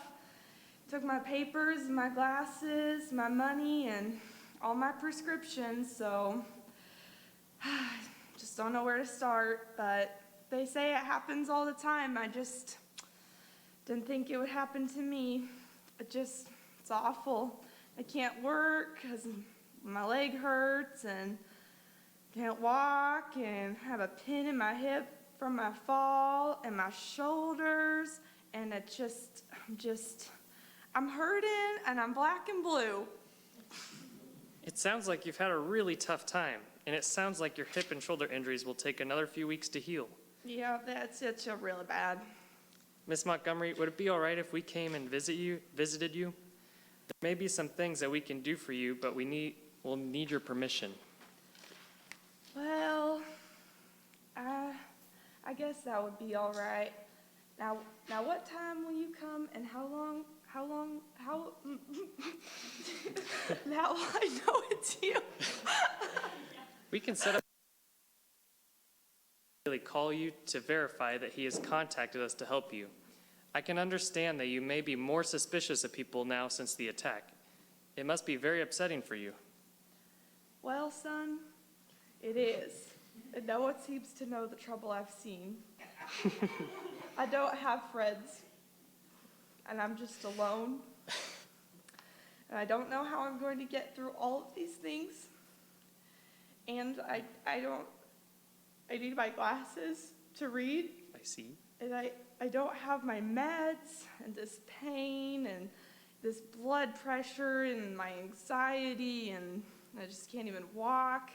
Took my papers, my glasses, my money, and all my prescriptions, so just don't know where to start, but they say it happens all the time. I just didn't think it would happen to me. It's awful. I can't work because my leg hurts and can't walk and have a pin in my hip from my fall and my shoulders, and I'm hurting and I'm black and blue. It sounds like you've had a really tough time, and it sounds like your hip and shoulder injuries will take another few weeks to heal. Yeah, it's really bad. Miss Montgomery, would it be all right if we came and visited you? There may be some things that we can do for you, but we'll need your permission. Well, I guess that would be all right. Now what time will you come and how long, now I know it's you. We can set up call you to verify that he has contacted us to help you. I can understand that you may be more suspicious of people now since the attack. It must be very upsetting for you. Well, son, it is. And no one seems to know the trouble I've seen. I don't have friends, and I'm just alone. And I don't know how I'm going to get through all of these things. And I need my glasses to read. I see. And I don't have my meds, and this pain, and this blood pressure, and my anxiety, and I just can't even walk.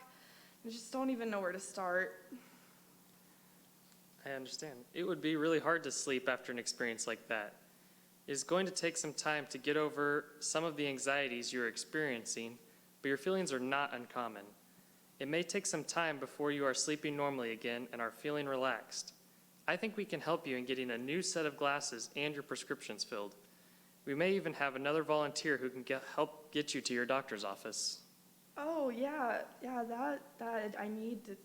I just don't even know where to start. I understand. It would be really hard to sleep after an experience like that. It is going to take some time to get over some of the anxieties you're experiencing, but your feelings are not uncommon. It may take some time before you are sleeping normally again and are feeling relaxed. I think we can help you in getting a new set of glasses and your prescriptions filled. We may even have another volunteer who can help get you to your doctor's office. Oh, yeah, that I need to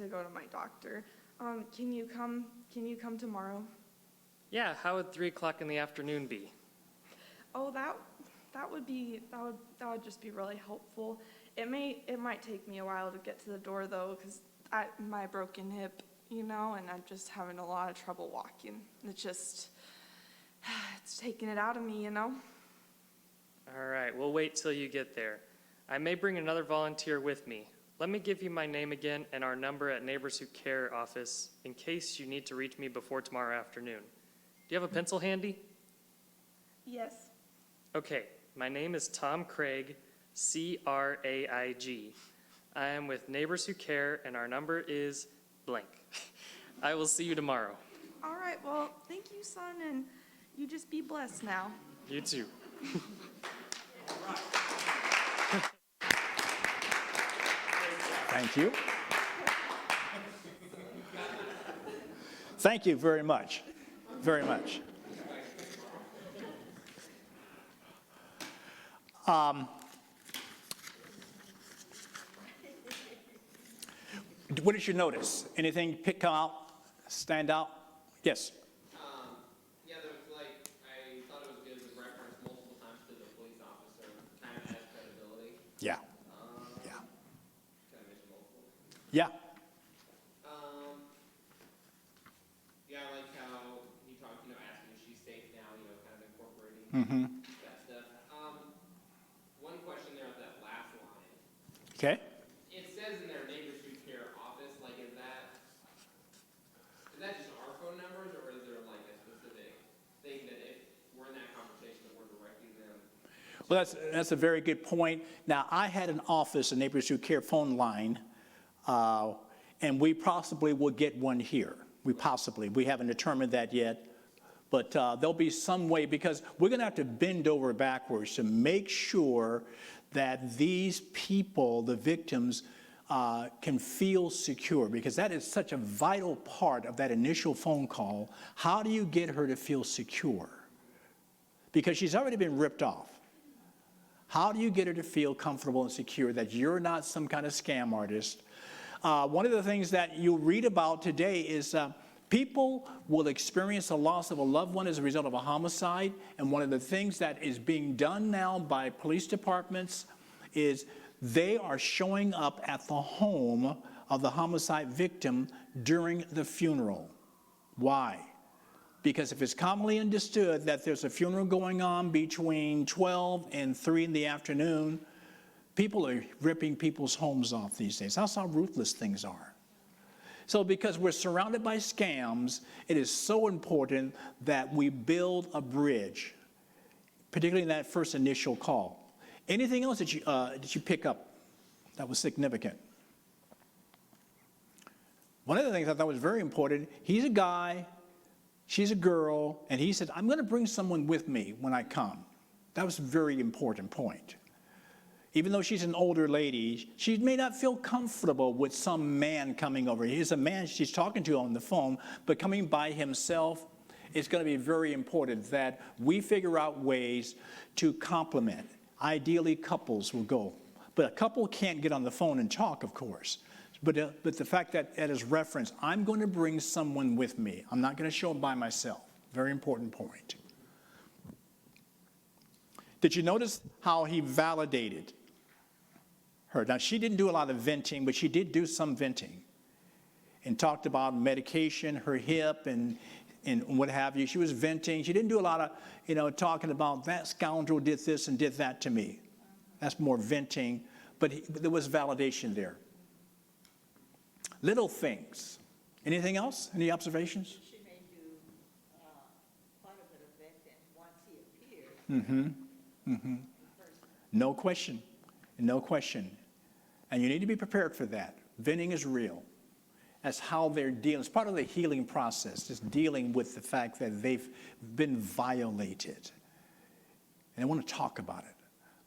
go to my doctor. Can you come tomorrow? Yeah, how would 3 o'clock in the afternoon be? Oh, that would just be really helpful. It might take me a while to get to the door though, because my broken hip, and I'm just having a lot of trouble walking. It's taking it out of me, All right, we'll wait till you get there. I may bring another volunteer with me. Let me give you my name again and our number at Neighbors Who Care office in case you need to reach me before tomorrow afternoon. Do you have a pencil handy? Yes. Okay, my name is Tom Craig, C-R-A-I-G. I am with Neighbors Who Care and our number is blank. I will see you tomorrow. All right, well, thank you, son, and you just be blessed now. You too. Thank you. Thank you very much. Very much. What did you notice? Anything come out, stand out? Yes. Yeah, there was I thought it was good to reference multiple times to the police officer, kind of has credibility. Yeah. Yeah. Kind of mentioned multiple. Yeah. Yeah, I like how he talked, asking if she's safe now, kind of incorporating Mm-hmm. that stuff. One question there at that last line. Okay. It says in their Neighbors Who Care office, is that just our phone numbers, or is there a specific thing that if we're in that conversation that we're directing them Well, that's a very good point. Now, I had an office, a Neighbors Who Care phone line, and we possibly will get one here. We haven't determined that yet, but there'll be some way, because we're going to have to bend over backwards to make sure that these people, the victims, can feel secure, because that is such a vital part of that initial phone call. How do you get her to feel secure? Because she's already been ripped off. How do you get her to feel comfortable and secure that you're not some kind of scam artist? One of the things that you'll read about today is people will experience the loss of a loved one as a result of a homicide. And one of the things that is being done now by police departments is they are showing up at the home of the homicide victim during the funeral. Why? Because if it's commonly understood that there's a funeral going on between 12 and 3 in the afternoon, people are ripping people's homes off these days. That's how ruthless things are. So because we're surrounded by scams, it is so important that we build a bridge, particularly in that first initial call. Anything else that you pick up that was significant? One of the things I thought was very important, he's a guy, she's a girl, and he said, I'm going to bring someone with me when I come. That was a very important point. Even though she's an older lady, she may not feel comfortable with some man coming over. He's a man she's talking to on the phone, but coming by himself, it's going to be very important that we figure out ways to complement. Ideally, couples will go. But a couple can't get on the phone and talk, of course. But the fact that it is referenced, I'm going to bring someone with me. I'm not going to show up by myself. Very important point. Did you notice how he validated her? Now, she didn't do a lot of venting, but she did do some venting and talked about medication, her hip, and what have you. She was venting. She didn't do a lot of, talking about that scoundrel did this and did that to me. That's more venting, but there was validation there. Little things. Anything else? Any observations? She may do quite a bit of venting once he appears. No question. No question. And you need to be prepared for that. Venting is real. That's how they're dealing. It's part of the healing process, just dealing with the fact that they've been violated. And they want to talk about it.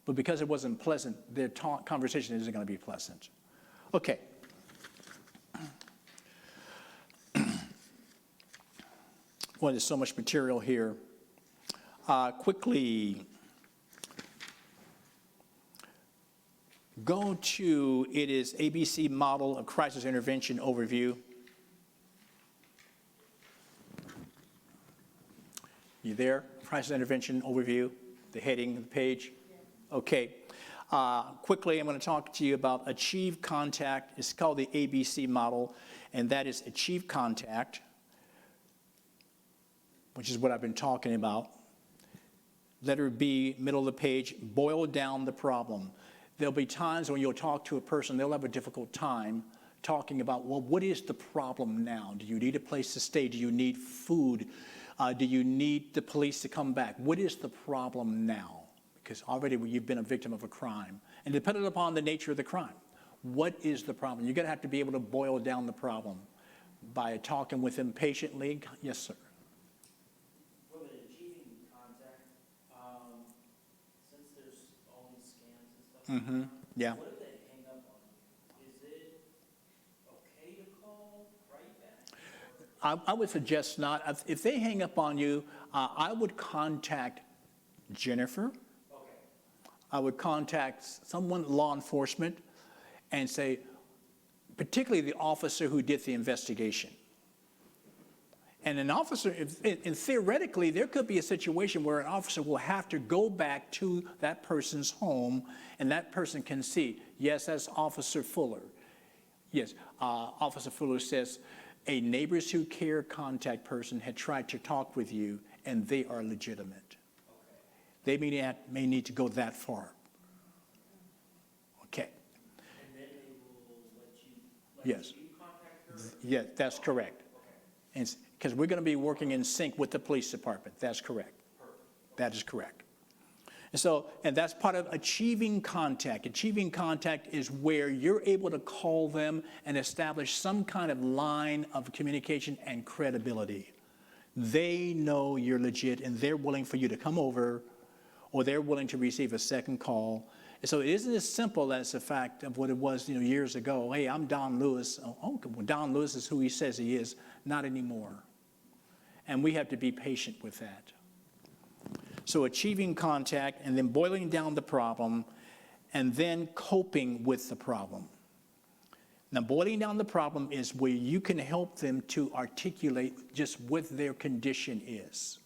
But because it wasn't pleasant, their conversation isn't going to be pleasant. Okay. Well, there's so much material here. Quickly, go to, it is ABC Model of Crisis Intervention Overview. You there? Crisis Intervention Overview, the heading of the page? Okay. Quickly, I'm going to talk to you about Achieve Contact. It's called the ABC Model, and that is Achieve Contact, which is what I've been talking about. Letter B, middle of the page, boil down the problem. There'll be times when you'll talk to a person, they'll have a difficult time talking about, well, what is the problem now? Do you need a place to stay? Do you need food? Do you need the police to come back? What is the problem now? Because already you've been a victim of a crime. And depending upon the nature of the crime, what is the problem? You're going to have to be able to boil down the problem by talking with them patiently. Yes, sir. For the achieving contact, since there's all these scams and stuff, Yeah. what if they hang up on you? Is it okay to call right back? I would suggest not. If they hang up on you, I would contact Jennifer. I would contact someone, law enforcement, and say, particularly the officer who did the investigation. And an officer, and theoretically, there could be a situation where an officer will have to go back to that person's home, and that person can see, yes, that's Officer Fuller. Yes, Officer Fuller says, a Neighbors Who Care contact person had tried to talk with you, and they are legitimate. They may need to go that far. Okay. And then they will Yes. you contact her? Yeah, that's correct. And because we're going to be working in sync with the police department. That's correct. That is correct. And that's part of achieving contact. Achieving contact is where you're able to call them and establish some kind of line of communication and credibility. They know you're legit and they're willing for you to come over, or they're willing to receive a second call. And so it isn't as simple as the fact of what it was, years ago. Hey, I'm Don Lewis. Oh, well, Don Lewis is who he says he is. Not anymore. And we have to be patient with that. So achieving contact, and then boiling down the problem, and then coping with the problem. Now, boiling down the problem is where you can help them to articulate just what their condition is.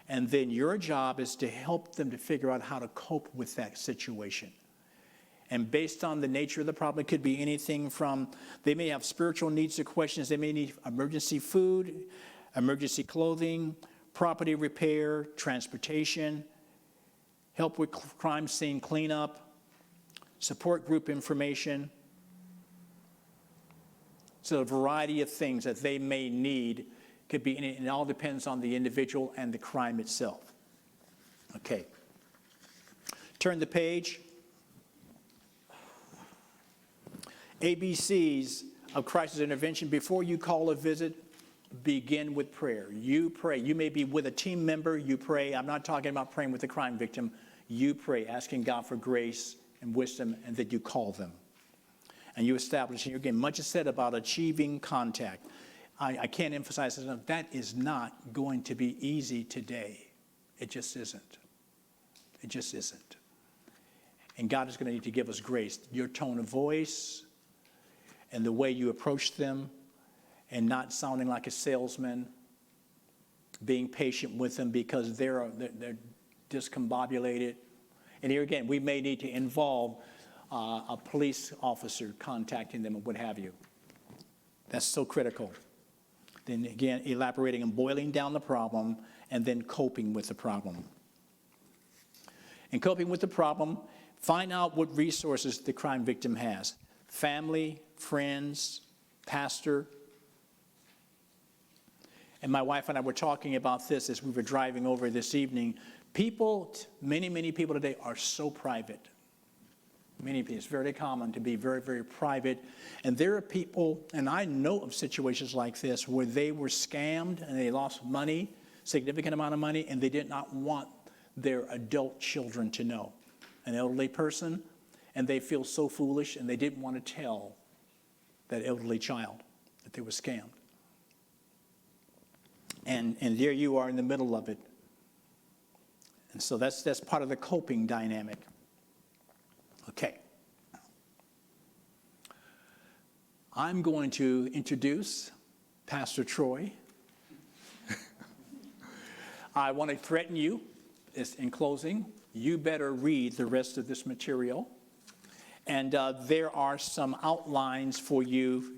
And then your job is to help them to figure out how to cope with that situation. And based on the nature of the problem, it could be anything from, they may have spiritual needs or questions, they may need emergency food, emergency clothing, property repair, transportation, help with crime scene cleanup, support group information. So a variety of things that they may need could be, and it all depends on the individual and the crime itself. Okay. Turn the page. ABCs of crisis intervention. Before you call a visit, begin with prayer. You pray. You may be with a team member. You pray. I'm not talking about praying with the crime victim. You pray, asking God for grace and wisdom, and that you call them. And you establish, and again, much is said about achieving contact. I can't emphasize this enough. That is not going to be easy today. It just isn't. It just isn't. And God is going to need to give us grace. Your tone of voice and the way you approach them, and not sounding like a salesman, being patient with them because they're discombobulated. And here again, we may need to involve a police officer contacting them or what have you. That's so critical. Then again, elaborating and boiling down the problem, and then coping with the problem. And coping with the problem, find out what resources the crime victim has. Family, friends, pastor. And my wife and I were talking about this as we were driving over this evening. People, many people today are so private. Many people, it's very common to be very, very private. And there are people, and I know of situations like this, where they were scammed and they lost money, significant amount of money, and they did not want their adult children to know. An elderly person, and they feel so foolish, and they didn't want to tell that elderly child that they were scammed. And there you are in the middle of it. And so that's part of the coping dynamic. Okay. I'm going to introduce Pastor Troy. I want to threaten you in closing. You better read the rest of this material. And there are some outlines for you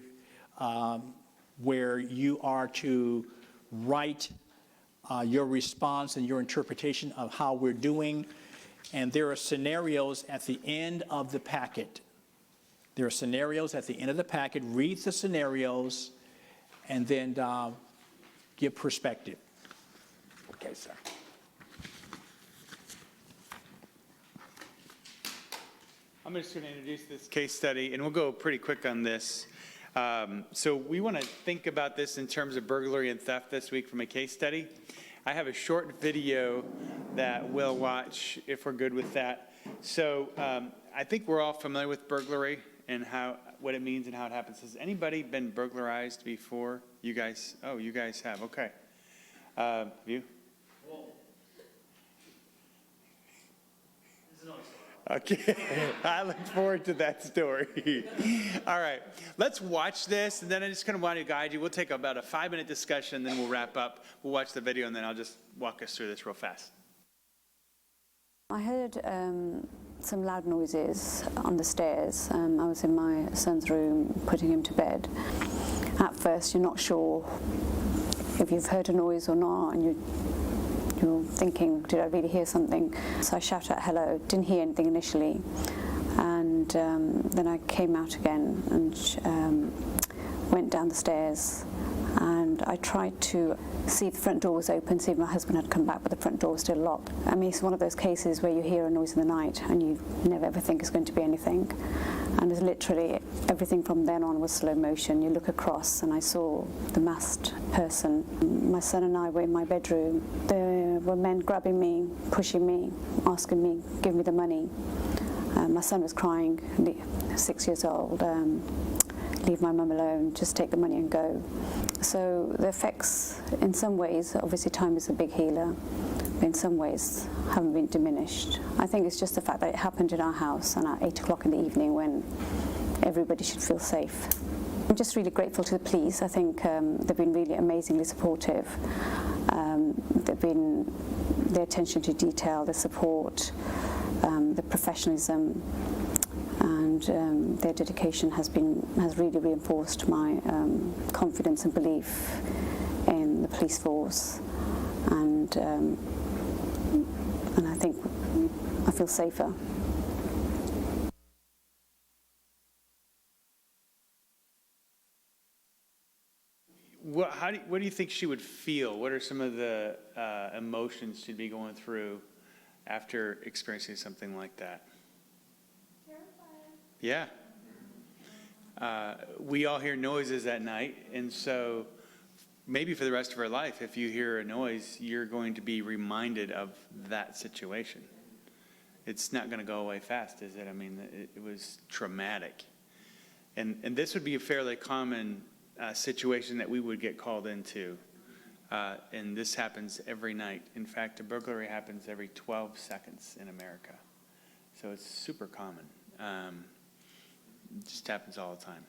where you are to write your response and your interpretation of how we're doing. And there are scenarios at the end of the packet. There are scenarios at the end of the packet. Read the scenarios and then give perspective. Okay, sir. I'm just going to introduce this case study, and we'll go pretty quick on this. So we want to think about this in terms of burglary and theft this week from a case study. I have a short video that we'll watch if we're good with that. So I think we're all familiar with burglary and what it means and how it happens. Has anybody been burglarized before? You guys? Oh, you guys have. Okay. You? Okay, I look forward to that story. All right, let's watch this, and then I just kind of want to guide you. We'll take about a 5-minute discussion, then we'll wrap up. We'll watch the video, and then I'll just walk us through this real fast. I heard some loud noises on the stairs. I was in my son's room putting him to bed. At first, you're not sure if you've heard a noise or not, and you're thinking, did I really hear something? So I shouted out hello, didn't hear anything initially, and then I came out again and went down the stairs, and and I tried to see if the front door was open, see if my husband had come back, but the front door was still locked. I mean, it's one of those cases where you hear a noise in the night and you never ever think it's going to be anything. And it's literally everything from then on was slow motion. You look across and I saw the masked person. My son and I were in my bedroom. There were men grabbing me, pushing me, asking me, give me the money. My son was crying, 6 years old. Leave my mum alone, just take the money and go. So the effects, in some ways, obviously time is a big healer, but in some ways haven't been diminished. I think it's just the fact that it happened in our house and at 8 o'clock in the evening when everybody should feel safe. I'm just really grateful to the police. I think they've been really amazingly supportive. Their attention to detail, the support, the professionalism, and their dedication has really reinforced my confidence and belief in the police force, and I think I feel safer. What do you think she would feel? What are some of the emotions she'd be going through after experiencing something like that? Yeah. We all hear noises at night, and so maybe for the rest of our life, if you hear a noise, you're going to be reminded of that situation. It's not going to go away fast, is it? I mean, it was traumatic. And this would be a fairly common situation that we would get called into. And this happens every night. In fact, a burglary happens every 12 seconds in America. So it's super common. It just happens all the time.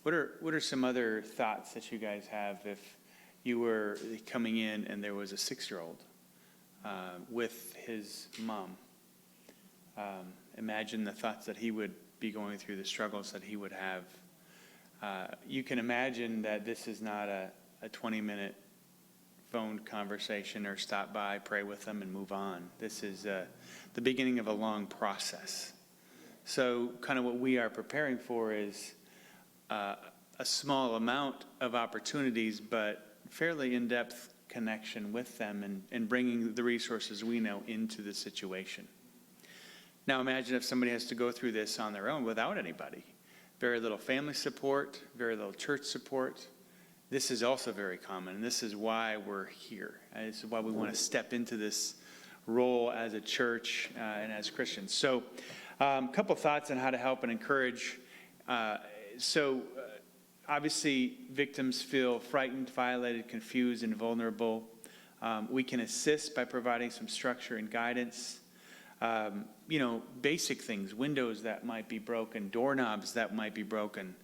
What are some other thoughts that you guys have if you were coming in and there was a 6-year-old with his mom? Imagine the thoughts that he would be going through, the struggles that he would have. You can imagine that this is not a 20-minute phone conversation or stop by, pray with them, and move on. This is the beginning of a long process. So kind of what we are preparing for is a small amount of opportunities, but fairly in-depth connection with them and bringing the resources we know into the situation. Now imagine if somebody has to go through this on their own without anybody. Very little family support, very little church support. This is also very common, and this is why we're here. This is why we want to step into this role as a church and as Christians. So a couple thoughts on how to help and encourage. Obviously, victims feel frightened, violated, confused, and vulnerable. We can assist by providing some structure and guidance. Basic things, windows that might be broken, doorknobs that might be broken.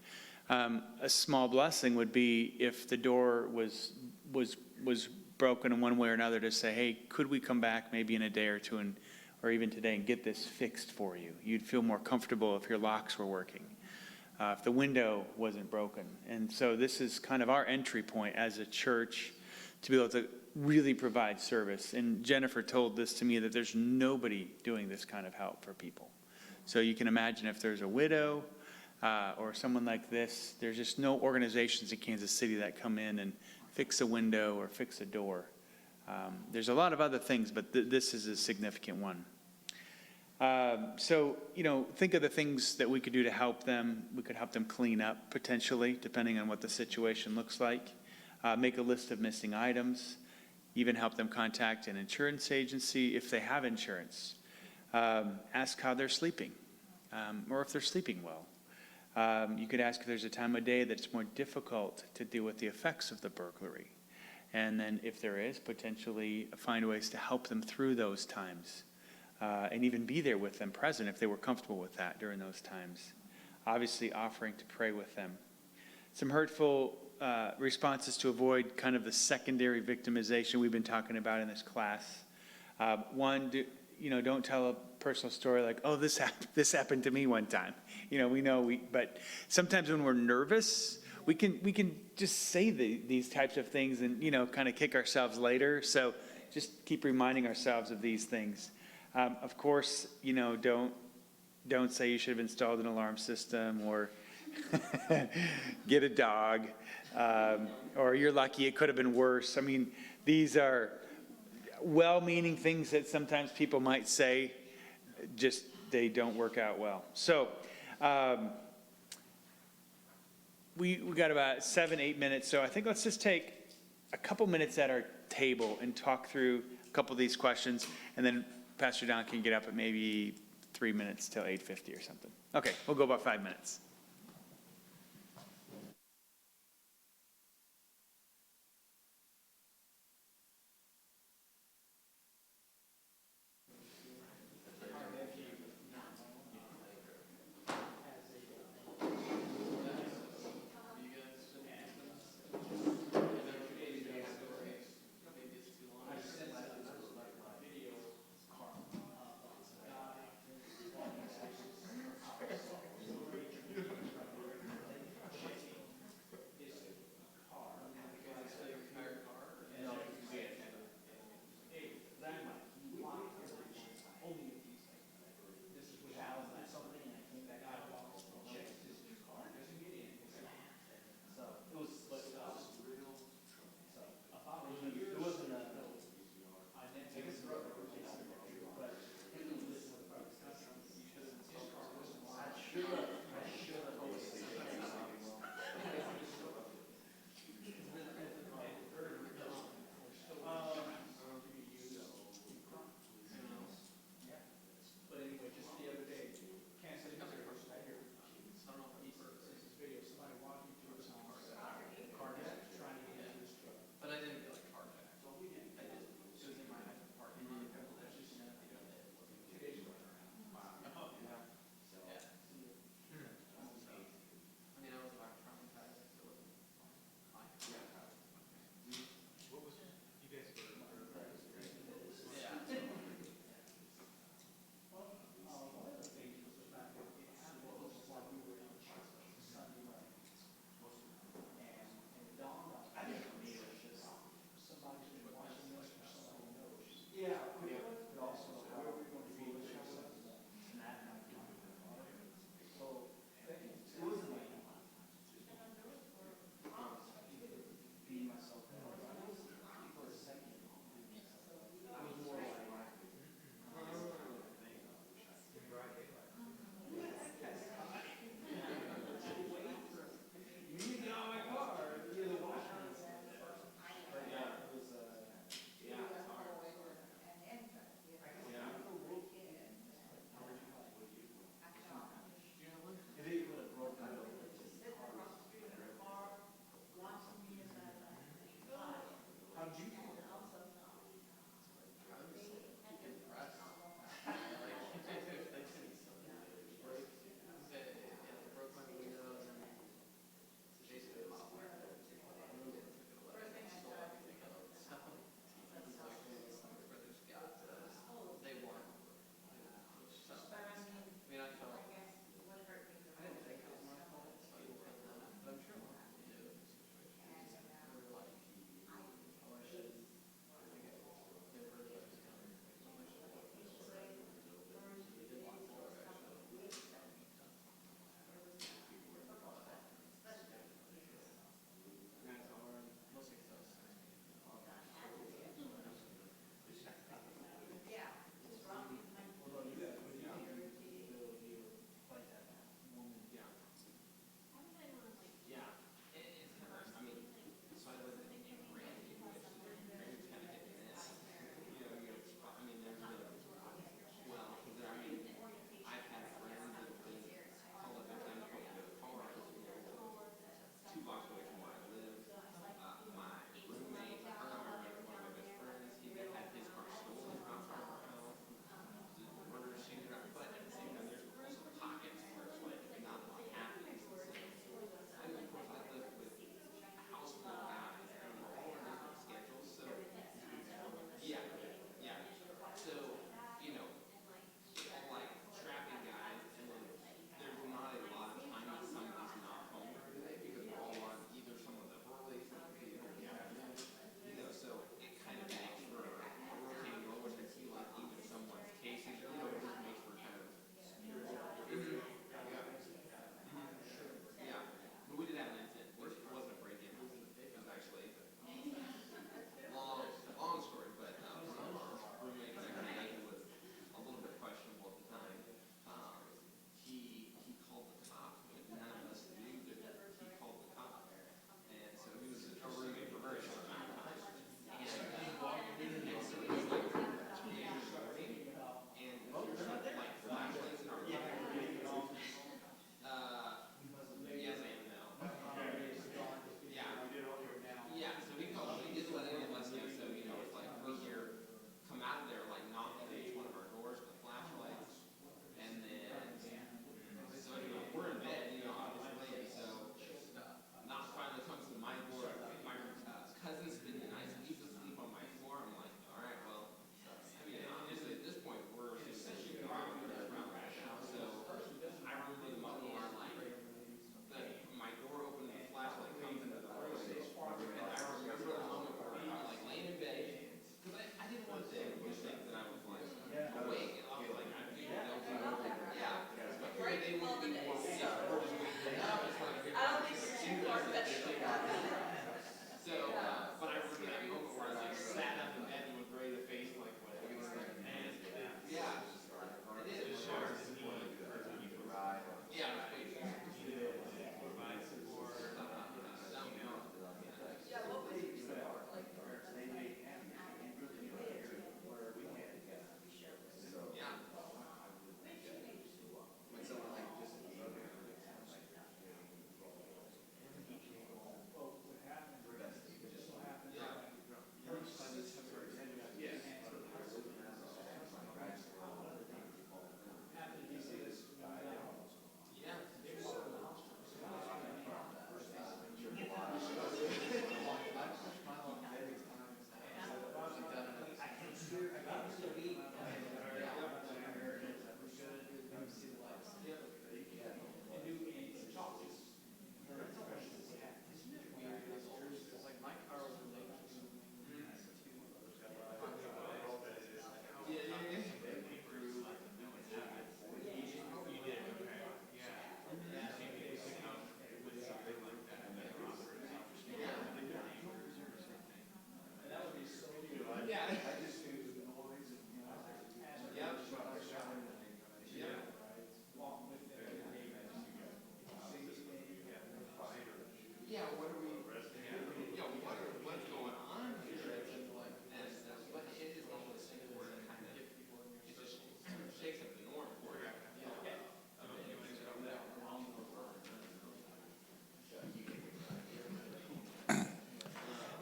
A small blessing would be if the door was broken in one way or another to say, hey, could we come back maybe in a day or two or even today and get this fixed for you? You'd feel more comfortable if your locks were working, if the window wasn't broken. And so this is kind of our entry point as a church to be able to really provide service. And Jennifer told this to me, that there's nobody doing this kind of help for people. So you can imagine if there's a widow or someone like this, there's just no organizations in Kansas City that come in and fix a window or fix a door. There's a lot of other things, but this is a significant one. Think of the things that we could do to help them. We could help them clean up, potentially, depending on what the situation looks like. Make a list of missing items. Even help them contact an insurance agency if they have insurance. Ask how they're sleeping, or if they're sleeping well. You could ask if there's a time of day that's more difficult to deal with the effects of the burglary. And then if there is, potentially find ways to help them through those times. And even be there with them, present, if they were comfortable with that during those times. Obviously offering to pray with them. Some hurtful responses to avoid kind of the secondary victimization we've been talking about in this class. One, don't tell a personal story like, oh, this happened to me one time. But sometimes when we're nervous, we can just say these types of things and, kind of kick ourselves later. So just keep reminding ourselves of these things. Of course, don't say you should have installed an alarm system or get a dog. or you're lucky, it could have been worse. I mean, these are well-meaning things that sometimes people might say, just they don't work out well. So we got about 7-8 minutes, so I think let's just take a couple minutes at our table and talk through a couple of these questions, and then Pastor Don can get up at maybe 3 minutes till 8:50 or something. Okay, we'll go about 5 minutes.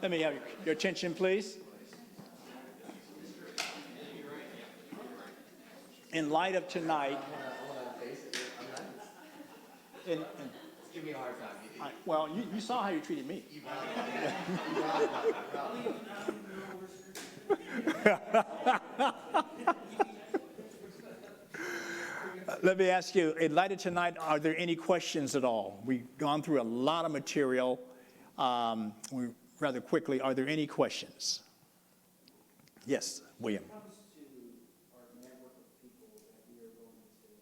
Let me have your attention, please. In light of tonight, Give me a hard time. well, you saw how you treated me. Let me ask you, in light of tonight, are there any questions at all? We've gone through a lot of material rather quickly. Are there any questions? Yes, William. When it comes to our network of people that we are going to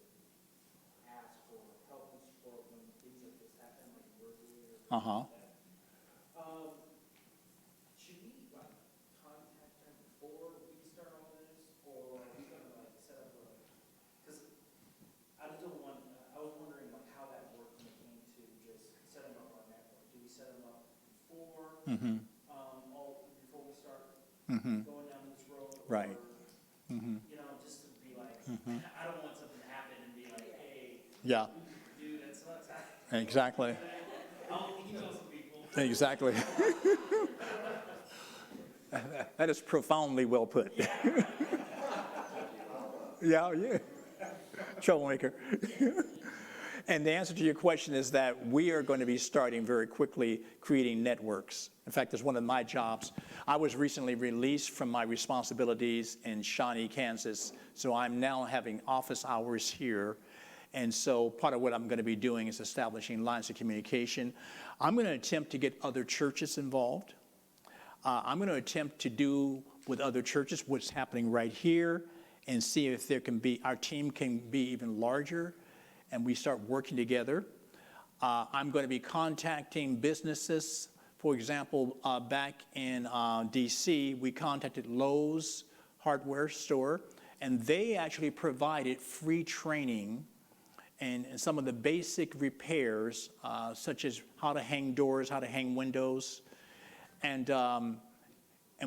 ask for help and support when things like this happen, like burglary or Uh-huh. should we like contact them before we start all this, or are we gonna like set up a? Because I just don't want. I was wondering like how that worked when it came to just setting up our network. Do we set them up before? Mm-hmm. Before we start Mm-hmm. going down this road? Right. Or, Mm-hmm. you know, just to be like, Mhm. I don't want something to happen and be like, hey, Yeah, dude, that sucks. exactly. I'll email some people. Exactly. That is profoundly well put. Yeah, yeah. Troublemaker. And the answer to your question is that we are going to be starting very quickly creating networks. In fact, it's one of my jobs. I was recently released from my responsibilities in Shawnee, Kansas, so I'm now having office hours here. And so part of what I'm going to be doing is establishing lines of communication. I'm going to attempt to get other churches involved. I'm going to attempt to do with other churches what's happening right here and see if there can be, our team can be even larger and we start working together. I'm going to be contacting businesses. For example, back in D.C., we contacted Lowe's hardware store, and they actually provided free training and some of the basic repairs, such as how to hang doors, how to hang windows. And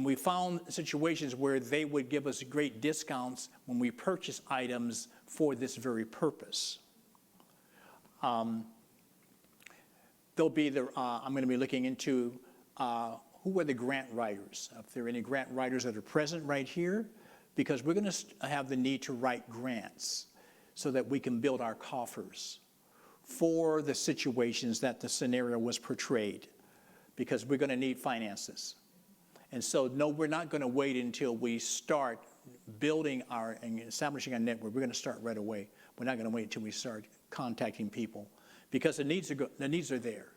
we found situations where they would give us great discounts when we purchase items for this very purpose. There'll be I'm going to be looking into who are the grant writers, if there are any grant writers that are present right here, because we're going to have the need to write grants so that we can build our coffers for the situations that the scenario was portrayed, because we're going to need finances. And so, no, we're not going to wait until we start building and establishing our network. We're going to start right away. We're not going to wait until we start contacting people, because the needs are there.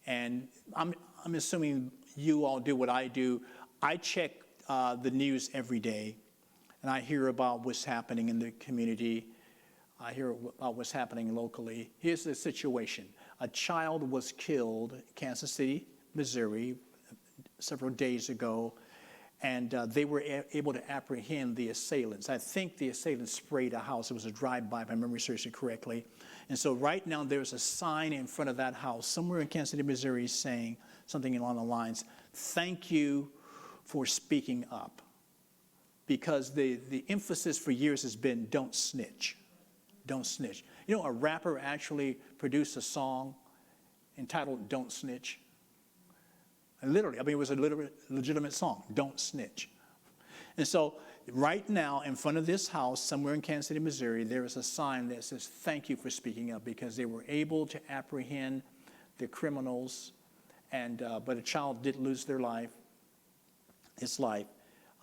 And I'm assuming you all do what I do. I check the news every day, and I hear about what's happening in the community. I hear about what's happening locally. Here's the situation. A child was killed in Kansas City, Missouri, several days ago, and they were able to apprehend the assailants. I think the assailants sprayed a house. It was a drive-by, if my memory serves me correctly. And so right now there's a sign in front of that house somewhere in Kansas City, Missouri, saying something along the lines, "Thank you for speaking up." Because the emphasis for years has been, don't snitch. Don't snitch. You know, a rapper actually produced a song entitled "Don't Snitch." And literally, I mean, it was a legitimate song, "Don't Snitch." And so right now, in front of this house, somewhere in Kansas City, Missouri, there is a sign that says, "Thank you for speaking up," because they were able to apprehend the criminals, and but a child did lose their life, its life.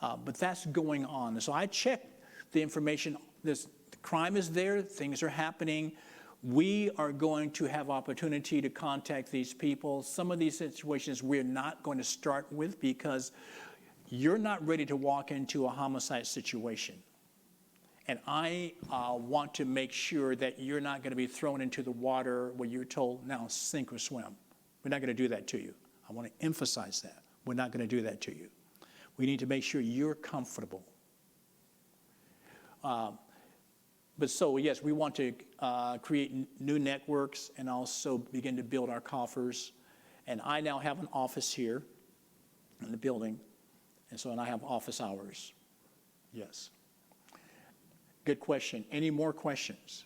But that's going on. And so I checked the information. The crime is there. Things are happening. We are going to have opportunity to contact these people. Some of these situations we're not going to start with because you're not ready to walk into a homicide situation. And I want to make sure that you're not going to be thrown into the water where you're told, now sink or swim. We're not going to do that to you. I want to emphasize that. We're not going to do that to you. We need to make sure you're comfortable. But so, yes, we want to create new networks and also begin to build our coffers. And I now have an office here in the building. And I have office hours. Yes. Good question. Any more questions?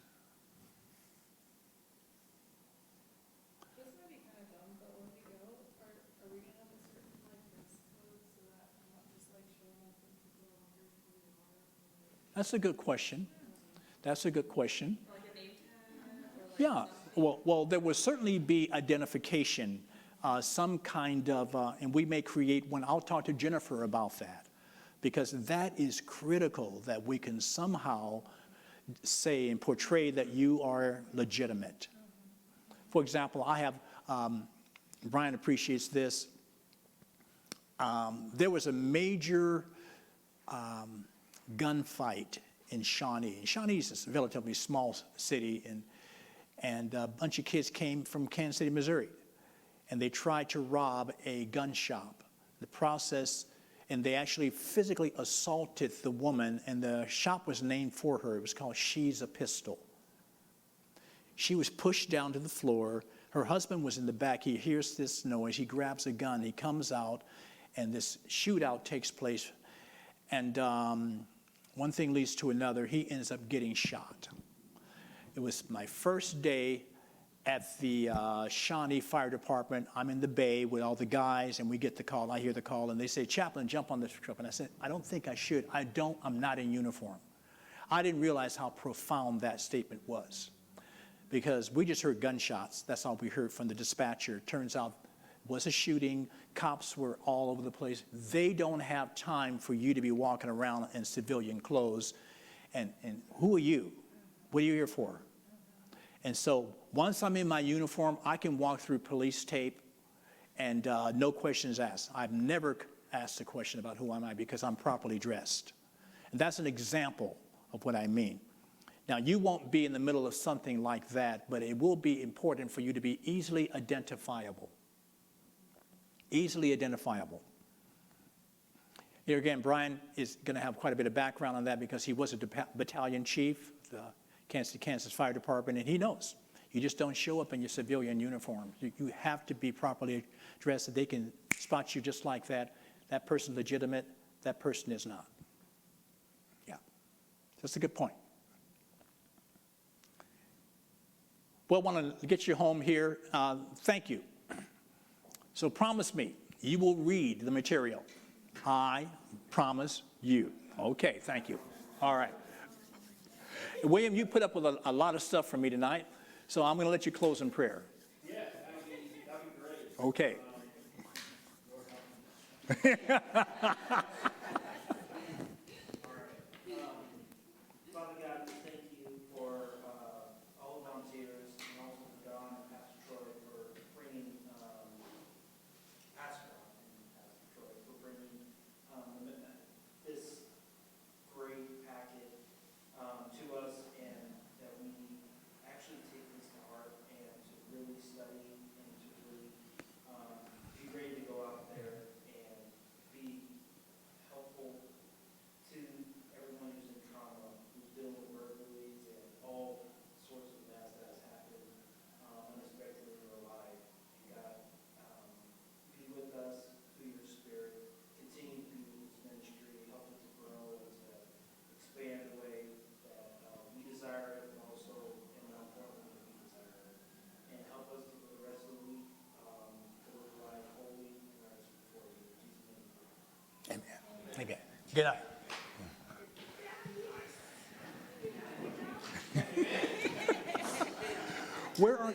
This might be kind of dumb, but when we go, are we gonna have a certain like That's a good question. That's a good question. Like a name tag or like Yeah, something? well, there will certainly be identification, some kind of, and we may create one. I'll talk to Jennifer about that, because that is critical, that we can somehow say and portray that you are legitimate. For example, I have, Brian appreciates this. There was a major gunfight in Shawnee. And Shawnee is a relatively small city, and a bunch of kids came from Kansas City, Missouri, and they tried to rob a gun shop. The process, and they actually physically assaulted the woman, and the shop was named for her. It was called She's a Pistol. She was pushed down to the floor. Her husband was in the back. He hears this noise. He grabs a gun. He comes out, and this shootout takes place. And one thing leads to another. He ends up getting shot. It was my first day at the Shawnee Fire Department. I'm in the bay with all the guys, and we get the call. I hear the call, and they say, "Chaplain, jump on this truck." And I said, "I don't think I should. I'm not in uniform." I didn't realize how profound that statement was, because we just heard gunshots. That's all we heard from the dispatcher. Turns out it was a shooting. Cops were all over the place. They don't have time for you to be walking around in civilian clothes. And who are you? What are you here for? And so once I'm in my uniform, I can walk through police tape and no questions asked. I've never asked a question about who am I, because I'm properly dressed. And that's an example of what I mean. Now, you won't be in the middle of something like that, but it will be important for you to be easily identifiable. Easily identifiable. Here again, Brian is going to have quite a bit of background on that, because he was a battalion chief, the Kansas Fire Department, and he knows. You just don't show up in your civilian uniform. You have to be properly dressed so they can spot you just like that. That person's legitimate, that person is not. Yeah, that's a good point. Well, I want to get you home here. Thank you. So promise me, you will read the material. I promise you. Okay, thank you. All right. William, you put up with a lot of stuff from me tonight, so I'm going to let you close in prayer. Yeah, that'd be great. Okay. Father God, we thank you for all the volunteers, and also for Don and Pastor Troy for bringing, Pastor Don and Pastor Troy for bringing this great packet to us, and that we actually take this to heart and to really study and to really be ready to go out there and be helpful to everyone who's in trauma, who's dealing with burglaries and all sorts of mess that has happened unexpectedly in their life. And God, be with us through your Spirit. Continue to be with this ministry. Help it to grow and to expand the way that we desire it, and also, and more importantly, that we desire it. And help us for the rest of the week to live life holy and righteous before you. In Jesus' name. Amen. Okay. Good night. Where are